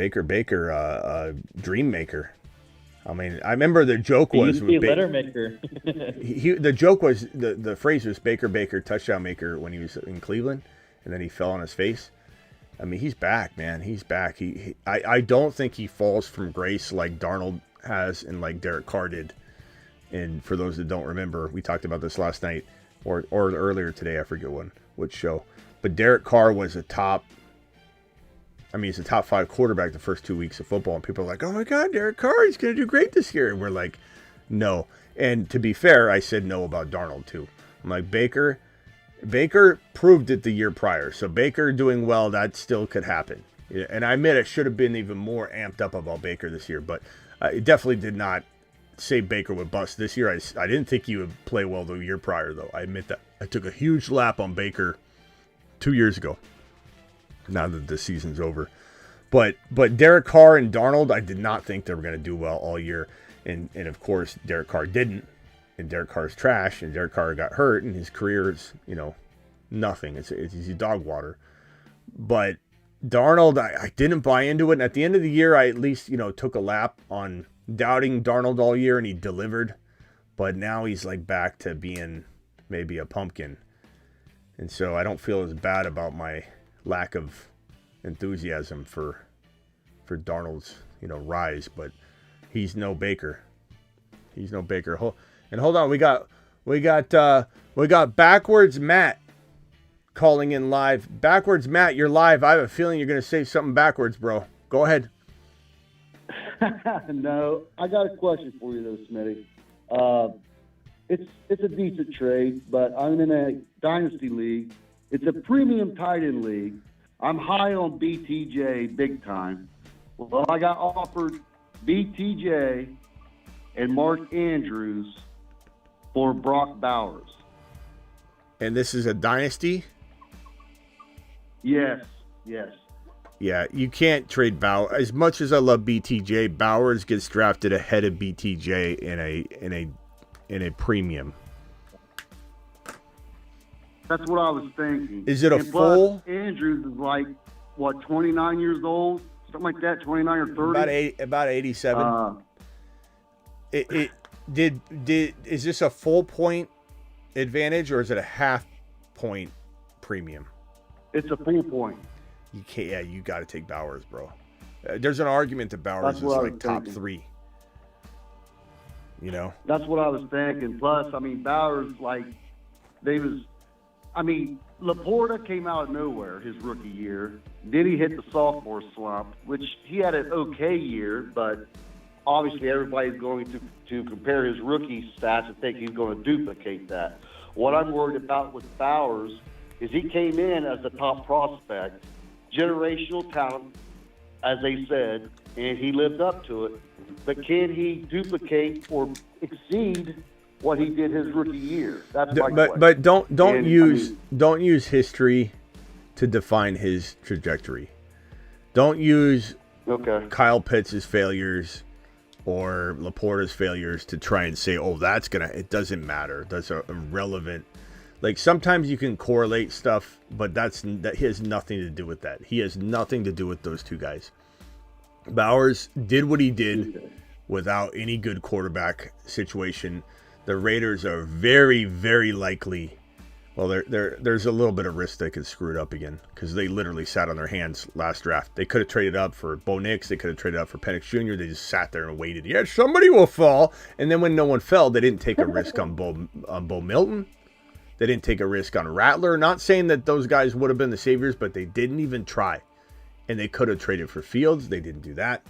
dream maker. I mean, I remember the joke was letter maker. The joke was the phrase was Baker touchdown maker when he was in Cleveland, and then he fell on his face. I mean, he's back, man. He's back. I don't think he falls from grace like Darnold has and like Derek Carr did. And for those that don't remember, we talked about this last night or earlier today. I forget which show. But Derek Carr was he's a top 5 quarterback the first 2 weeks of football. And people are like, oh my God, Derek Carr, he's going to do great this year. And we're like, no. And to be fair, I said no about Darnold too. I'm like, Baker proved it the year prior. So Baker doing well, that still could happen. And I admit it should have been even more amped up about Baker this year. But it definitely did not say Baker would bust this year. I didn't think he would play well the year prior, though. I admit that. I took a huge lap on Baker 2 years ago, now that the season's over. But Derek Carr and Darnold, I did not think they were going to do well all year. And of course, Derek Carr didn't. And Derek Carr's trash. And Derek Carr got hurt. And his career is, nothing. It's easy dog water. But Darnold, I didn't buy into it. And at the end of the year, I at least, took a lap on doubting Darnold all year. And he delivered. But now he's like back to being maybe a pumpkin. And so I don't feel as bad about my lack of enthusiasm for Darnold's, rise, but he's no Baker. He's no Baker. And hold on, we got Backwards Matt calling in live. Backwards Matt, you're live. I have a feeling you're going to say something backwards, bro. Go ahead. No, I got a question for you though, Smitty. It's a decent trade, but I'm in a Dynasty league. It's a premium tight end league. I'm high on BTJ big time. Well, I got offered BTJ and Mark Andrews for Brock Bowers. And this is a Dynasty? Yes. Yeah, you can't trade Bowers. As much as I love BTJ, Bowers gets drafted ahead of BTJ in a premium. That's what I was thinking. Is it a and full? Plus, Andrews is like, 29 years old? Something like that, 29 or 30? About 87. Is this a full point advantage or is it a half point premium? It's a full point. You can't. Yeah, you got to take Bowers, bro. There's an argument that Bowers is like top three. That's what I was thinking. Plus, Bowers, Laporta came out of nowhere his rookie year. Then he hit the sophomore slump, which he had an okay year, but obviously everybody's going to compare his rookie stats and think he's going to duplicate that. What I'm worried about with Bowers is he came in as a top prospect, generational talent, as they said, and he lived up to it. But can he duplicate or exceed what he did his rookie year? That's my question. But don't use history to define his trajectory. Don't use Kyle Pitts' failures or Laporta's failures to try and say, it doesn't matter. That's irrelevant. Like sometimes you can correlate stuff, but that has nothing to do with that. He has nothing to do with those two guys. Bowers did what he did without any good quarterback situation. The Raiders are very, very likely. Well, there's a little bit of risk they could screw it up again because they literally sat on their hands last draft. They could have traded up for Bo Nix. They could have traded up for Penix Jr. They just sat there and waited. Yeah, somebody will fall. And then when no one fell, they didn't take a risk on Bo Milton. They didn't take a risk on Rattler. Not saying that those guys would have been the saviors, but they didn't even try. And they could have traded for Fields. They didn't do that.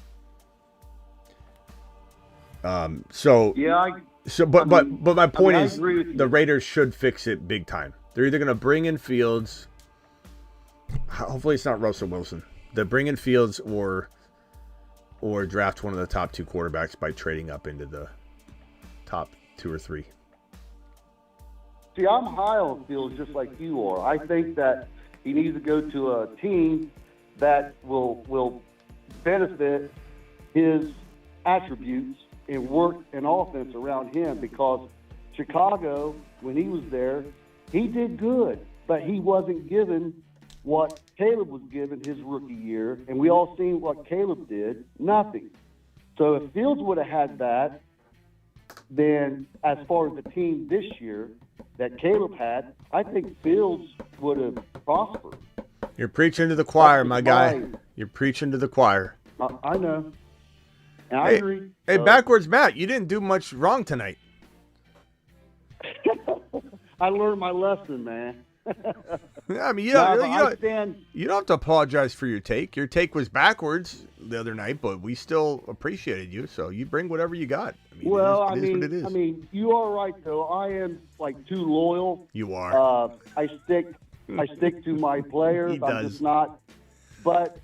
But my point is the Raiders should fix it big time. They're either going to bring in Fields. Hopefully it's not Russell Wilson. They bring in Fields or draft one of the top two quarterbacks by trading up into the top 2 or 3. See, I'm high on Fields just like you are. I think that he needs to go to a team that will benefit his attributes and work an offense around him, because Chicago, when he was there, he did good, but he wasn't given what Caleb was given his rookie year, and we all seen what Caleb did, nothing. So if Fields would have had that, then as far as the team this year that Caleb had, I think Fields would have prospered. You're preaching to the choir, my guy. You're preaching to the choir. I know. And I agree. Hey, Backwards Matt, you didn't do much wrong tonight. I learned my lesson, man. I mean, you don't have to apologize for your take. Your take was backwards the other night, but we still appreciated you. So you bring whatever you got. I mean, you are right though. I am too loyal. You are. I stick to my players. I'm just not. But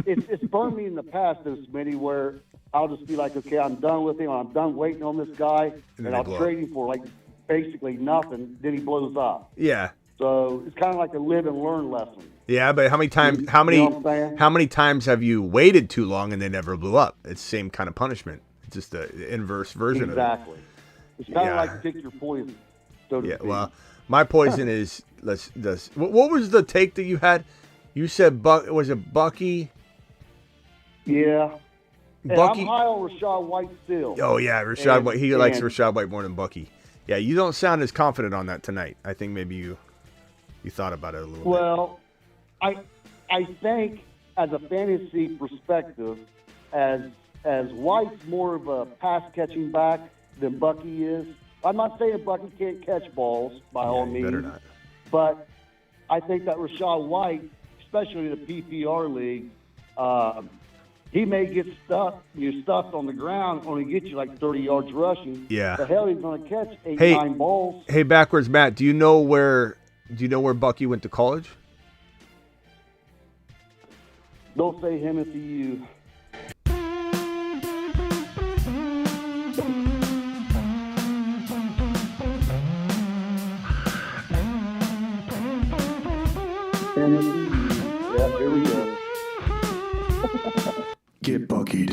it's burned me in the past, though, Smitty, where I'll just be like, okay, I'm done with him. I'm done waiting on this guy, and I'll trade him for basically nothing. Then he blows up. Yeah. So it's kind of like a live and learn lesson. Yeah, but how many times? How You know what I'm saying? many times have you waited too long and they never blew up? It's the same kind of punishment. It's just the inverse version Exactly. It's kind of Yeah. like pick your poison, so of to it. Yeah. speak. Well, my poison is let's. What was the take that you had? You said was it Bucky? Yeah. And Bucky. I'm high on Rashad White still. Oh yeah, Rashad And- White. He likes and- Rashad White more than Bucky. Yeah, you don't sound as confident on that tonight. I think maybe you thought about it a little Well, I think as a fantasy perspective, as White's more of a pass catching back than Bucky is. I'm not saying Bucky can't catch balls by all bit. means, Better not. but I think that Rashad White, especially in the PPR league, he may get stuffed on the ground, only get you like 30 yards rushing. Yeah. The hell, he's going to catch 8, Hey. 9 balls. Hey, backwards Matt, do you know where Bucky went to college? Don't say him at the U. Yeah, here we go. Get buckied.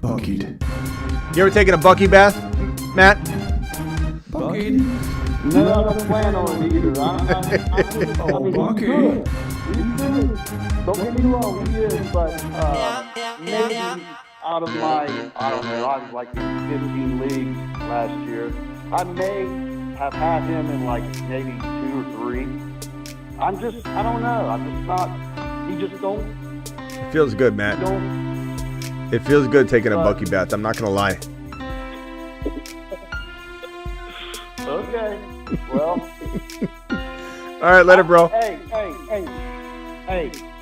Buckied. You ever taken a Bucky bath, Matt? Buckied? No, I don't plan on it either. I mean, Bucky. he's good. He's good. Don't get me wrong, he is, but maybe out of my, I don't know, I was like in 15 leagues last year. I may have had him in like maybe 2 or 3. I don't know. I'm just not, he just don't, It feels good, Matt. It feels good taking a Bucky bath. I'm not gonna lie. okay. Well. All right, let it, bro. Hey,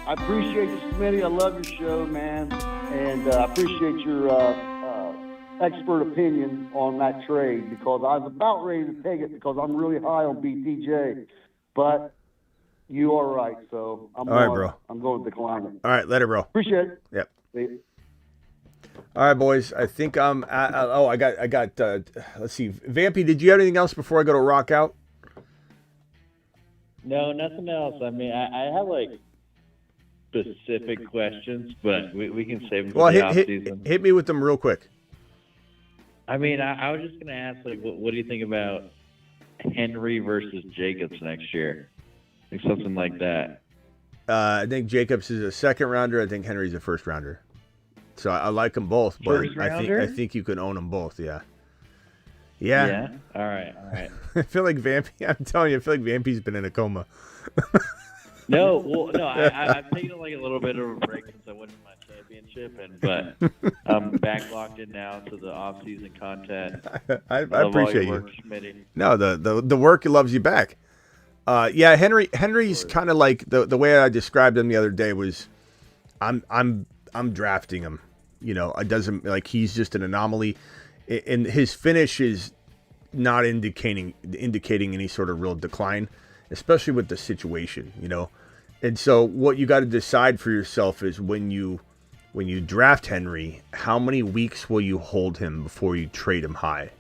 I appreciate you, Smitty. I love your show, man. And I appreciate your expert opinion on that trade because I was about ready to take it because I'm really high on BTJ. But you are right, so I'm All right, bro. I'm going to decline it. All right, let it, bro. Appreciate it. Yep. See you. All right, boys. I think I'm. I got. Let's see. Vampy, did you have anything else before I go to rock out? No, nothing else. I mean, I have like specific questions, but we can save them for Well, the off hit season. me with them real quick. I mean, I was just going to ask, like, what do you think about Henry versus Jacobs next year? Like something like that. I think Jacobs is a second rounder. I think Henry's a first rounder. So I like them both, but First rounder? I think you can own them both. Yeah. Yeah. All right. I feel like Vampy. I'm telling you, I feel like Vampy's been in a coma. No, I've taken like a little bit of a break since I won my championship, but I'm back locked in now to the off-season content. I love all appreciate your you. work, Smitty. No, the work loves you back. Yeah, Henry's kind of like the way I described him the other day was, I'm drafting him. You know, it doesn't like he's just an anomaly, and his finish is not indicating any sort of real decline, especially with the situation. You know, and so what you got to decide for yourself is when you draft Henry, how many weeks will you hold him before you trade him high?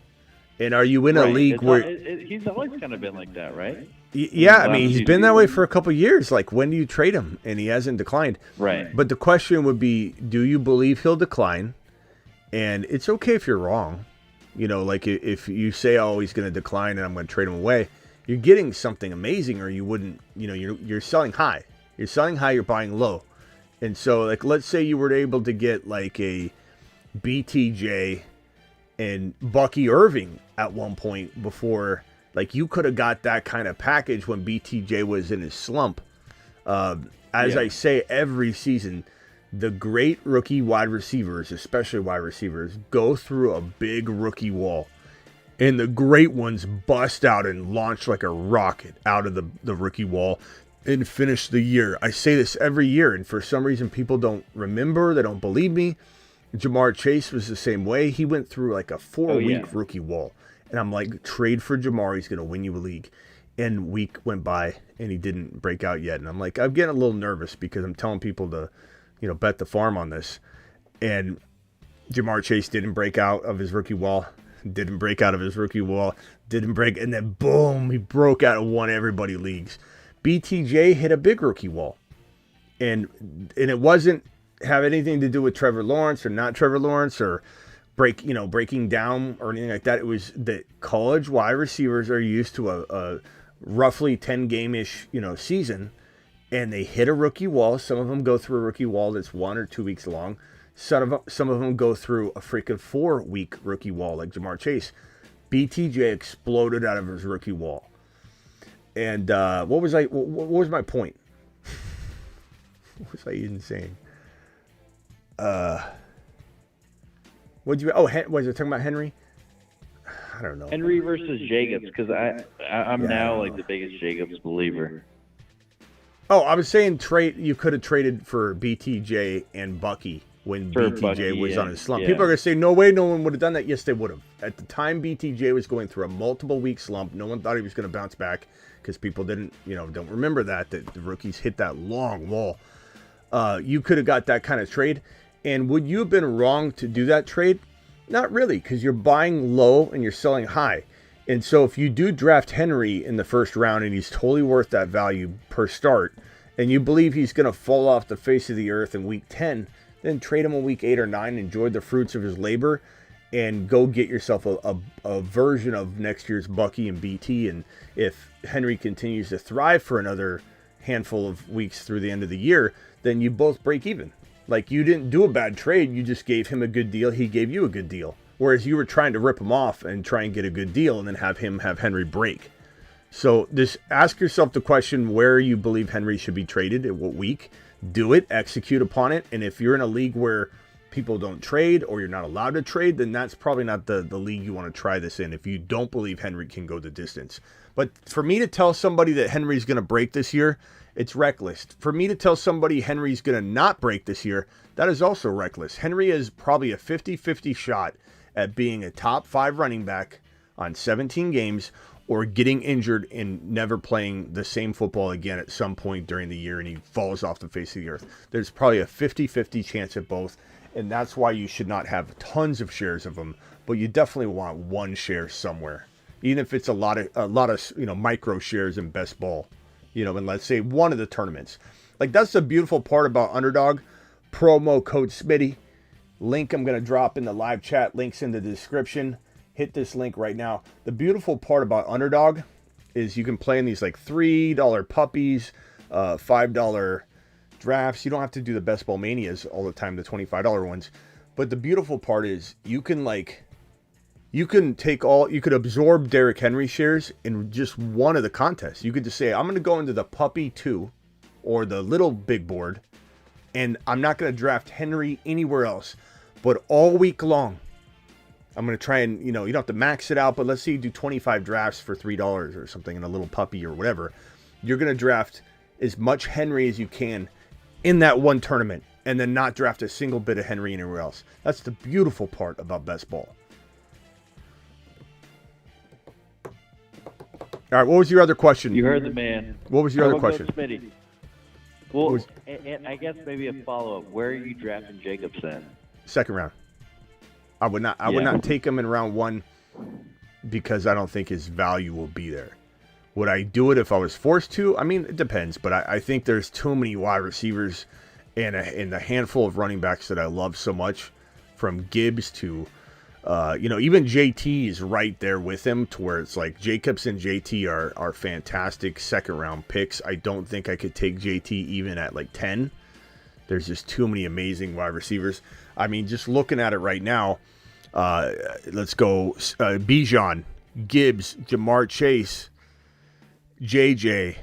And are you in a league where he's always kind of been like that, right? Yeah, I mean, he's been that way for a couple of years. Like, when do you trade him? And he hasn't declined. Right. But the question would be, do you believe he'll decline? And it's okay if you're wrong. You know, like if you say, oh, he's going to decline and I'm going to trade him away, you're getting something amazing, or you wouldn't, you know, you're selling high. You're selling high, you're buying low. And so, like, let's say you were able to get like a BTJ and Bucky Irving at one point before. Like, you could have got that kind of package when BTJ was in his slump. I say every season, the great rookie wide receivers, especially wide receivers, go through a big rookie wall. And the great ones bust out and launch like a rocket out of the rookie wall and finish the year. I say this every year, and for some reason people don't remember. They don't believe me. Jamar Chase was the same way. He went through like a 4-week rookie wall. And I'm like, trade for Jamar. He's going to win you a league. And week went by, and he didn't break out yet. And I'm like, I'm getting a little nervous because I'm telling people to, you know, bet the farm on this. And Jamar Chase didn't break out of his rookie wall. Didn't break out of his rookie wall. Didn't break, and then boom, he broke out and won everybody leagues. BTJ hit a big rookie wall, and it wasn't have anything to do with Trevor Lawrence or not Trevor Lawrence or breaking down or anything like that. It was that college wide receivers are used to a roughly 10 game-ish season, and they hit a rookie wall. Some of them go through a rookie wall that's 1 or 2 weeks long. Some of them go through a freaking 4-week rookie wall like Jamar Chase. BTJ exploded out of his rookie wall. And what was my point? What was I even saying? Was I talking about Henry? I don't know. Henry versus Jacobs, because I'm now like the biggest Jacobs believer. Oh, I was saying you could have traded for BTJ and Bucky when BTJ was on his slump. Yeah. People are going to say, no way, no one would have done that. Yes, they would have. At the time BTJ was going through a multiple-week slump, no one thought he was going to bounce back because people don't remember that the rookies hit that long wall. You could have got that kind of trade. And would you have been wrong to do that trade? Not really, because you're buying low and you're selling high. And so if you do draft Henry in the first round and he's totally worth that value per start, and you believe he's going to fall off the face of the earth in week 10, then trade him in week 8 or 9, enjoy the fruits of his labor, and go get yourself a version of next year's Bucky and BT. And if Henry continues to thrive for another handful of weeks through the end of the year, then you both break even. Like, you didn't do a bad trade, you just gave him a good deal, he gave you a good deal. Whereas you were trying to rip him off and try and get a good deal and then have Henry break. So just ask yourself the question where you believe Henry should be traded, at what week. Do it, execute upon it. And if you're in a league where people don't trade or you're not allowed to trade, then that's probably not the league you want to try this in if you don't believe Henry can go the distance. But for me to tell somebody that Henry's going to break this year, it's reckless. For me to tell somebody Henry's going to not break this year, that is also reckless. Henry is probably a 50-50 shot at being a top 5 running back on 17 games or getting injured and never playing the same football again at some point during the year and he falls off the face of the earth. There's probably a 50-50 chance at both, and that's why you should not have tons of shares of him, but you definitely want one share somewhere, even if it's a lot of micro shares in best ball, in let's say one of the tournaments. Like, that's the beautiful part about Underdog. Promo code Smitty. Link I'm going to drop in the live chat. Links in the description. Hit this link right now. The beautiful part about Underdog is you can play in these like $3 puppies, $5 drafts. You don't have to do the Best Ball Manias all the time, the $25 ones. But the beautiful part is you can absorb Derrick Henry shares in just one of the contests. You could just say, I'm going to go into the puppy 2 or the little big board, and I'm not going to draft Henry anywhere else. But all week long, I'm going to try and, you don't have to max it out, but let's say you do 25 drafts for $3 or something in a little puppy or whatever. You're going to draft as much Henry as you can in that one tournament and then not draft a single bit of Henry anywhere else. That's the beautiful part about best ball. All right, what was your other question? You heard the man. What was your other question? Smitty. Well, and I guess maybe a follow-up. Where are you drafting Jacobs then? Second round. I would not take him in round 1 because I don't think his value will be there. Would I do it if I was forced to? I mean, it depends, but I think there's too many wide receivers and a handful of running backs that I love so much, from Gibbs to even JT is right there with him, to where it's like Jacobs and JT are fantastic second round picks. I don't think I could take JT even at like 10. There's just too many amazing wide receivers. I mean, just looking at it right now, let's go Bijan, Gibbs, Jamar Chase, JJ,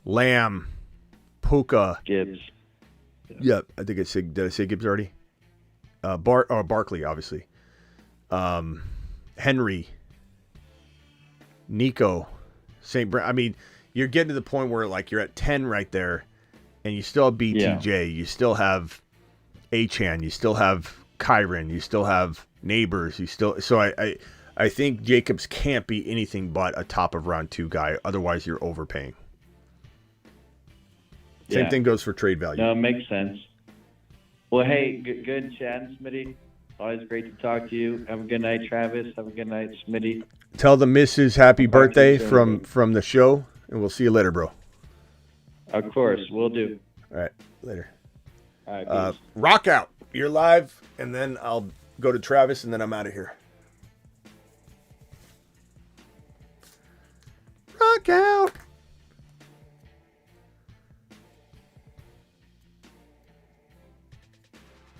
Lamb, Puka. Gibbs. Yeah, I think did I say Gibbs already? Barkley, obviously. Henry, Nico, St. Brown. I mean, you're getting to the point where like you're at 10 right there, and you still have BTJ, Yeah. you still have Achan, you still have Kyron, you still have Neighbors, so I think Jacobs can't be anything but a top of round 2 guy. Otherwise, you're overpaying. Same thing goes for trade value. No, it makes sense. Well, hey, good chatting, Smitty. Always great to talk to you. Have a good night, Travis. Have a good night, Smitty. Tell the missus happy birthday from the show, and we'll see you later, bro. Of course, we'll do. All right, later. All right, peace. Rock out. You're live, and then I'll go to Travis, and then I'm out of here. Rock out.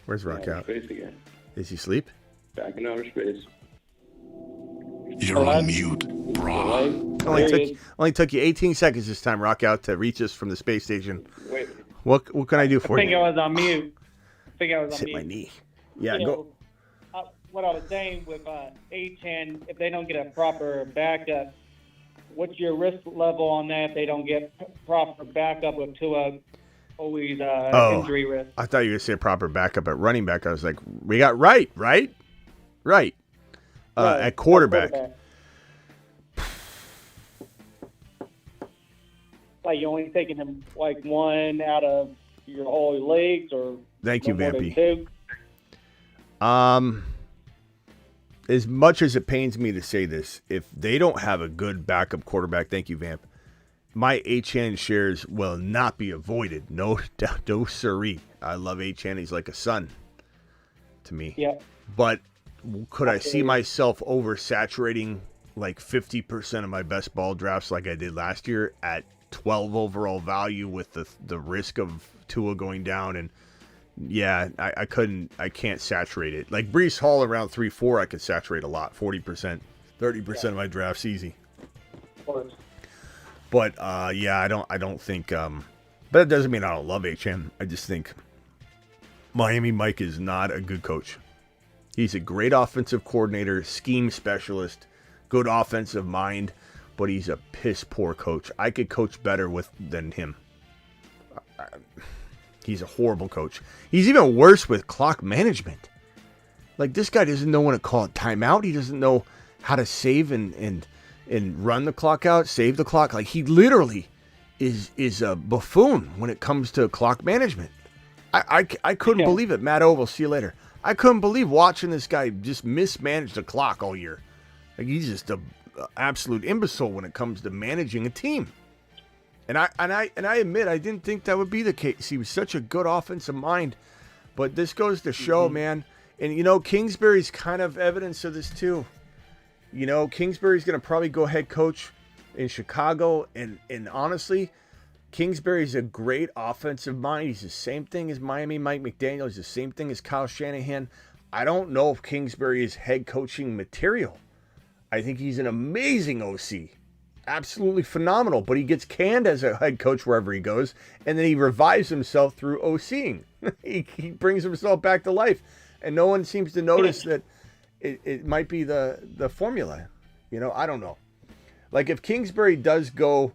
Where's Rock out? Space again. Is he asleep? Back in outer space. You're on mute, brah. Only took you 18 seconds this time, Rock out, to reach us from the space station. Wait. What can I do for I think you? I was on mute. Hit my knee. Yeah, You go. know, what I was saying with A10, if they don't get a proper backup, what's your risk level on that if they don't get proper backup with Tua always injury risk? I thought you were going to say proper backup at running back. I was like, we got right. At quarterback. Like you only taking him like one out of your whole legs, or Thank you, no more than Vampy. two? As much as it pains me to say this, if they don't have a good backup quarterback, thank you, Vamp, my HN shares will not be avoided. No siree. I love HN. He's like a son to me. Yeah. But could I see myself oversaturating like 50% of my best ball drafts like I did last year at 12 overall value with the risk of Tua going down? And yeah, I can't saturate it. Like Breece Hall around 3-4, I could saturate a lot. 40%, 30% of my drafts easy. Of course. But yeah, I don't think but it doesn't mean I don't love HM. I just think Miami Mike is not a good coach. He's a great offensive coordinator, scheme specialist, good offensive mind, but he's a piss poor coach. I could coach better than him. He's a horrible coach. He's even worse with clock management. Like, this guy doesn't know when to call a timeout. He doesn't know how to save and run the clock out, save the clock. Like, he literally is a buffoon when it comes to clock management. I couldn't believe it. Matt Oval, see you later. I couldn't believe watching this guy just mismanage the clock all year. Like, he's just a absolute imbecile when it comes to managing a team. And I admit I didn't think that would be the case. He was such a good offensive mind. But this goes to show, man. And, you know, Kingsbury's kind of evidence of this, too. You know, Kingsbury's going to probably go head coach in Chicago. And honestly, Kingsbury's a great offensive mind. He's the same thing as Miami Mike McDaniel. He's the same thing as Kyle Shanahan. I don't know if Kingsbury is head coaching material. I think he's an amazing OC. Absolutely phenomenal. But he gets canned as a head coach wherever he goes. And then he revives himself through OCing. he brings himself back to life. And no one seems to notice that it might be the formula. You know, I don't know. Like, if Kingsbury does go...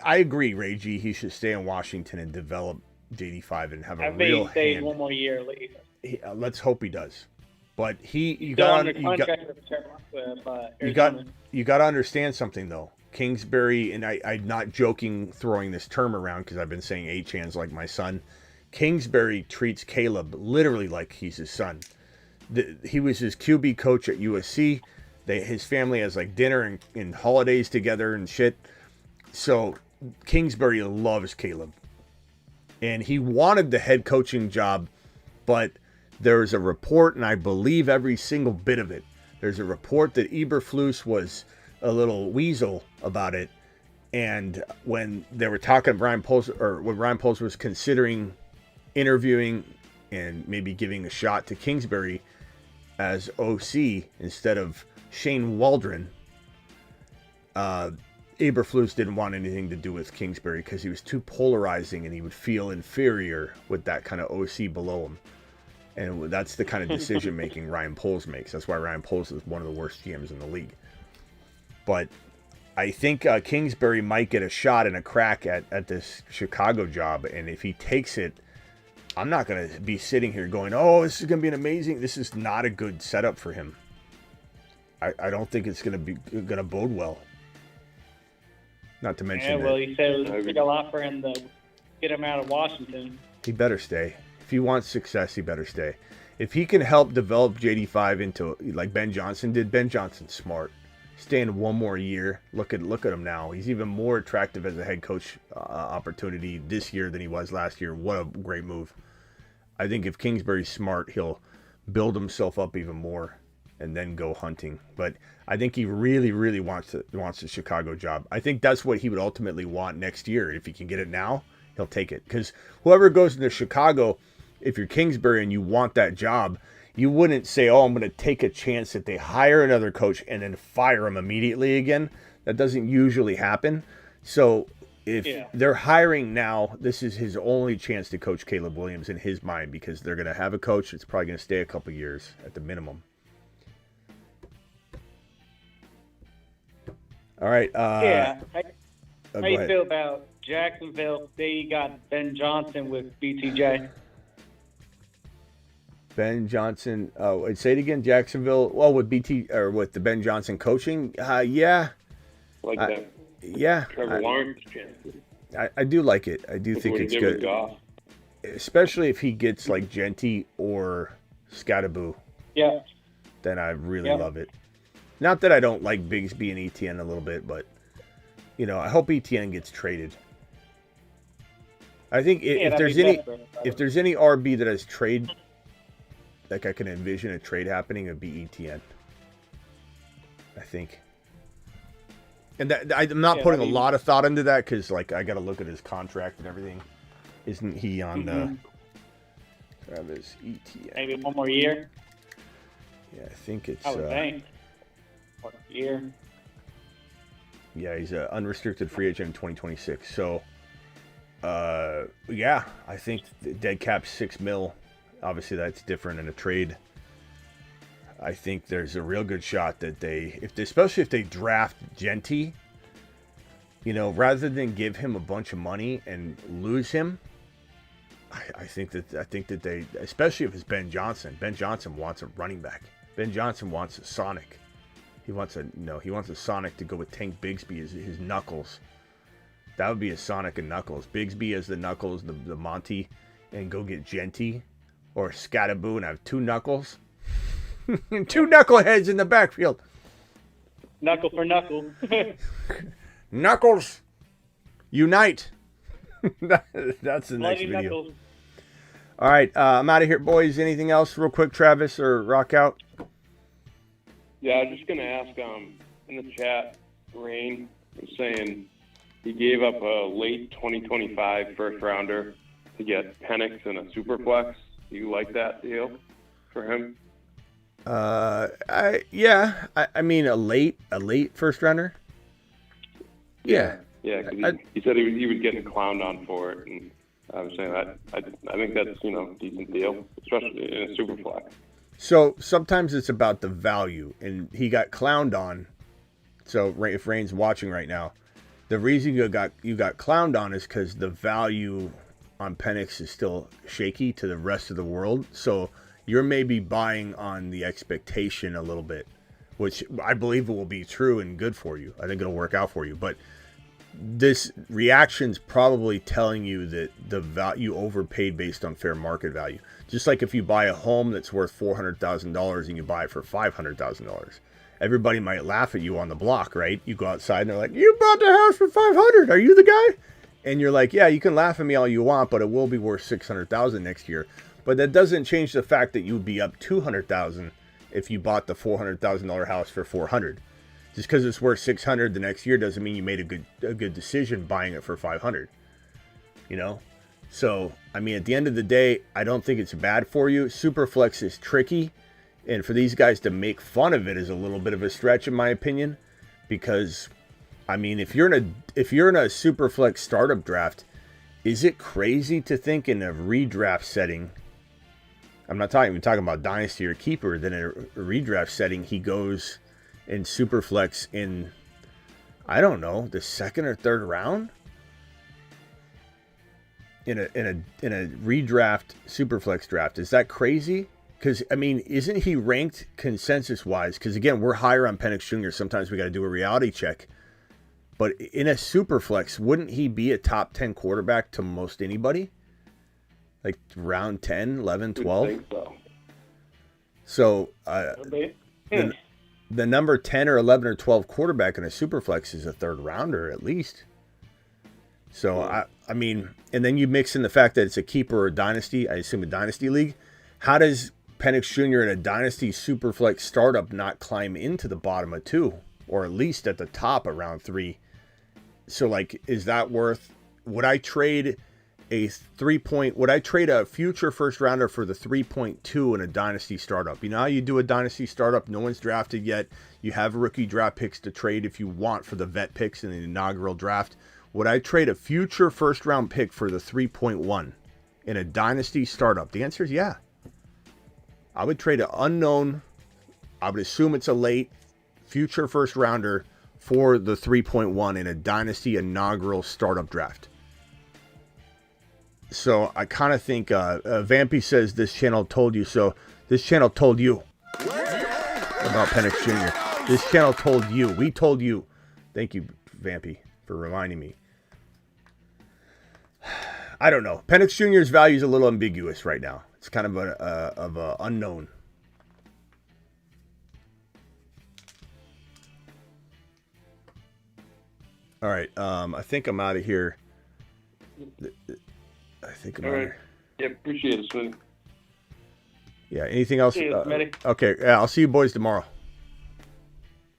I agree, Ray G. He should stay in Washington and develop JD5 and have a real stays hand. one more year at least. Let's hope he does. But you got to understand something though. Kingsbury, and I'm not joking throwing this term around because I've been saying H-hands like my son. Kingsbury treats Caleb literally like he's his son. He was his QB coach at USC. His family has like dinner and holidays together and shit. So Kingsbury loves Caleb. And he wanted the head coaching job, but there's a report, and I believe every single bit of it. There's a report that Eberflus was a little weasel about it. And when they were talking, when Ryan Poles was considering interviewing and maybe giving a shot to Kingsbury as OC instead of Shane Waldron, Eberflus didn't want anything to do with Kingsbury because he was too polarizing and he would feel inferior with that kind of OC below him. And that's the kind of decision making Ryan Poles makes. That's why Ryan Poles is one of the worst GMs in the league. But I think Kingsbury might get a shot and a crack at this Chicago job. And if he takes it, I'm not going to be sitting here going, oh, this is going to be an amazing. This is not a good setup for him. I don't think it's going to bode well. Not to mention he said it was a lot for him to get him out of Washington. He better stay. If he wants success, he better stay. If he can help develop JD5 into like Ben Johnson did, Ben Johnson's smart. Staying 1 more year. Look at him now. He's even more attractive as a head coach opportunity this year than he was last year. What a great move. I think if Kingsbury's smart, he'll build himself up even more and then go hunting. But I think he really, really wants the Chicago job. I think that's what he would ultimately want next year. If he can get it now, he'll take it. Because whoever goes into Chicago, if you're Kingsbury and you want that job, you wouldn't say, oh, I'm going to take a chance that they hire another coach and then fire him immediately again. That doesn't usually happen. So if they're hiring now, this is his only chance to coach Caleb Williams in his mind, because they're going to have a coach that's probably going to stay a couple years at the minimum. All right. How go you ahead. feel about Jacksonville? They got Ben Johnson with BTJ. Ben Johnson. Oh, say it again. Jacksonville. Well, with BT or with the Ben Johnson coaching. Yeah. Like that. Yeah. Trevor Lawrence chances. I do like it. I do think What he it's did with good. Goff. Especially if he gets like Genty or Scattaboo. Yeah. Then I really love it. Not that I don't like Bigsby and ETN a little bit, but I hope ETN gets traded. I think if there's any RB that has trade, like I can envision a trade happening, it'd be ETN. I think. And that I'm not putting a lot of thought into that because, like, I got to look at his contract and everything. Isn't he on the Travis ETN? Maybe 1 more year. Yeah, I think it's. I would think. 1 year. Yeah, he's an unrestricted free agent in 2026. So, yeah, I think the dead cap's $6 million. Obviously, that's different in a trade. I think there's a real good shot that especially if they draft Genty, rather than give him a bunch of money and lose him. I think that they, especially if it's Ben Johnson. Ben Johnson wants a running back. Ben Johnson wants a Sonic. He wants a Sonic to go with Tank Bigsby as his Knuckles. That would be a Sonic and Knuckles. Bigsby as the Knuckles, the Monty, and go get Genty or Scattaboo and have 2 Knuckles. 2 knuckleheads in the backfield. Knuckle for knuckle. Knuckles, unite. That's the next video. Knuckles. All right, I'm out of here, boys. Anything else real quick, Travis, or rock out? Yeah, I was just going to ask, in the chat, Rain was saying he gave up a late 2025 first-rounder to get Penix and a Superflex. Do you like that deal for him? I mean a late first rounder. Yeah. Yeah, because he said he was getting clowned on for it, and I was saying I think that's a decent deal, especially in a super flex. So sometimes it's about the value, and he got clowned on. So if Rain's watching right now, the reason you got clowned on is because the value on Penix is still shaky to the rest of the world. So you're maybe buying on the expectation a little bit, which I believe will be true and good for you. I think it'll work out for you. But this reaction's probably telling you that the value overpaid based on fair market value. Just like if you buy a home that's worth $400,000 and you buy it for $500,000. Everybody might laugh at you on the block, right? You go outside and they're like, "You bought the house for $500,000. Are you the guy?" And you're like, "Yeah, you can laugh at me all you want, but it will be worth $600,000 next year." But that doesn't change the fact that you'd be up $200,000 if you bought the $400,000 house for $400,000. Just because it's worth $600,000 the next year doesn't mean you made a good decision buying it for $500,000. So I mean, at the end of the day, I don't think it's bad for you. Superflex is tricky, and for these guys to make fun of it is a little bit of a stretch, in my opinion. Because, I mean, if you're in a Superflex startup draft, is it crazy to think in a redraft setting? I'm not even talking about Dynasty or Keeper. Then in a redraft setting, he goes in Superflex in, I don't know, the 2nd or 3rd round in a redraft Superflex draft. Is that crazy? Because, I mean, isn't he ranked consensus-wise? Because, again, we're higher on Penix Jr. Sometimes we got to do a reality check. But in a Superflex, wouldn't he be a top 10 quarterback to most anybody? Like round 10, 11, Would 12? think so. So Hmm. the number 10 or 11 or 12 quarterback in a superflex is a third rounder at least. So, I mean, and then you mix in the fact that it's a keeper or a dynasty, I assume a dynasty league. How does Penix Jr. in a dynasty superflex startup not climb into the bottom of 2 or at least at the top around 3? So, like, is that worth, would I trade a future first rounder for the 3.2 in a dynasty startup? You know how you do a dynasty startup? No one's drafted yet. You have rookie draft picks to trade if you want for the vet picks in the inaugural draft. Would I trade a future first round pick for the 3.1 in a dynasty startup? The answer is yeah. I would trade an unknown, I would assume it's a late future first rounder for the 3.1 in a dynasty inaugural startup draft. So I kind of think Vampy says this channel told you so. This channel told you about Penix Jr. This channel told you. We told you. Thank you, Vampy, for reminding me. I don't know. Penix Jr.'s value is a little ambiguous right now. It's kind of a unknown. All right. I think I'm out of here. I think I'm All out of right. here. Yeah, appreciate it, Smitty. Yeah. Anything else? See you, Smitty. Okay. Yeah. I'll see you boys tomorrow.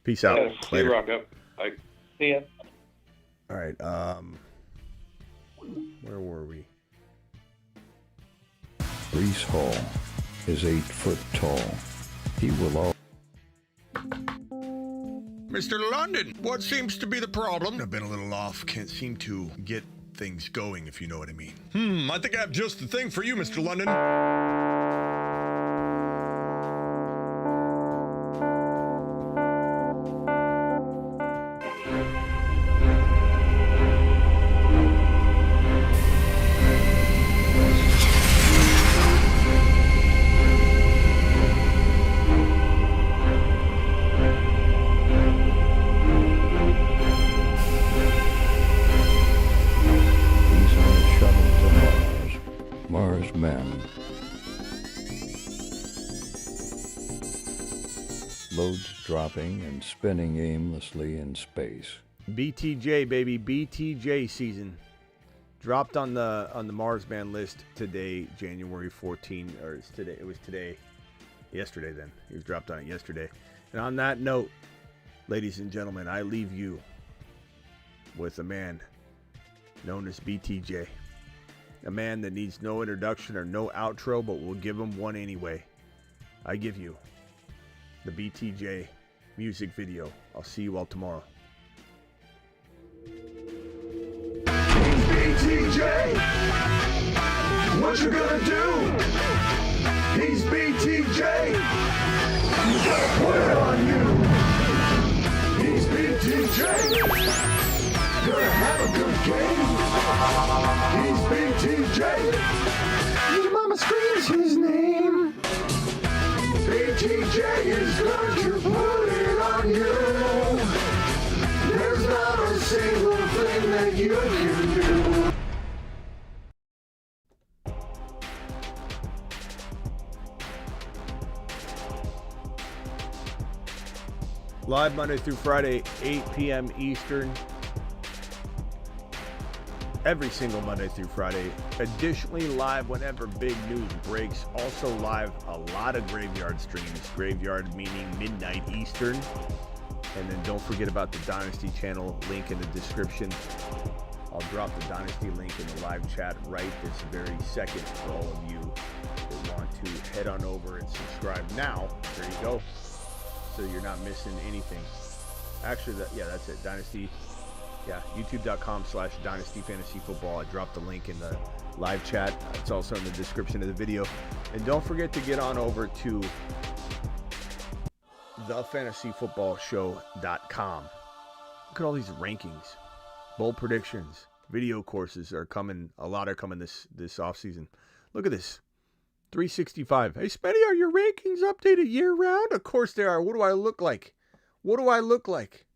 Peace out. Yeah, see you, Rock Up. Bye. See ya. All right. Where were we? Brees Hall is 8 foot tall. He will all. Mr. London, what seems to be the problem? I've been a little off. Can't seem to get things going, if you know what I mean. I think I have just the thing for you, Mr. London. He's on a shuttle to Mars. Mars men. Loads dropping and spinning aimlessly in space. BTJ, baby. BTJ season. Dropped on the Mars band list today, January 14, or it's today. It was today. Yesterday then. He was dropped on it yesterday. And on that note, ladies and gentlemen, I leave you with a man known as BTJ. A man that needs no introduction or no outro, but we'll give him one anyway. I give you the BTJ music video. I'll see you all tomorrow. BTJ, what you gonna do? He's BTJ, you gotta put it on you. He's BTJ, gonna have a good game. He's BTJ, your mama screams his name. BTJ is going to put it on you. There's not a single thing that you can do. Live Monday through Friday, 8 p.m. Eastern. Every single Monday through Friday. Additionally, live whenever big news breaks. Also live a lot of graveyard streams. Graveyard meaning midnight Eastern. And then don't forget about the Dynasty channel, link in the description. I'll drop the Dynasty link in the live chat right this very second for all of you that want to head on over and subscribe now. There you go. So you're not missing anything. Actually, that's it. Dynasty. Yeah, youtube.com/Dynasty Fantasy Football. I dropped the link in the live chat. It's also in the description of the video. And don't forget to get on over to thefantasyfootballshow.com. Look at all these rankings, bold predictions, video courses are coming. A lot are coming this offseason. Look at this. 365. Hey, Smitty, are your rankings updated year round? Of course they are. What do I look like? What do I look like?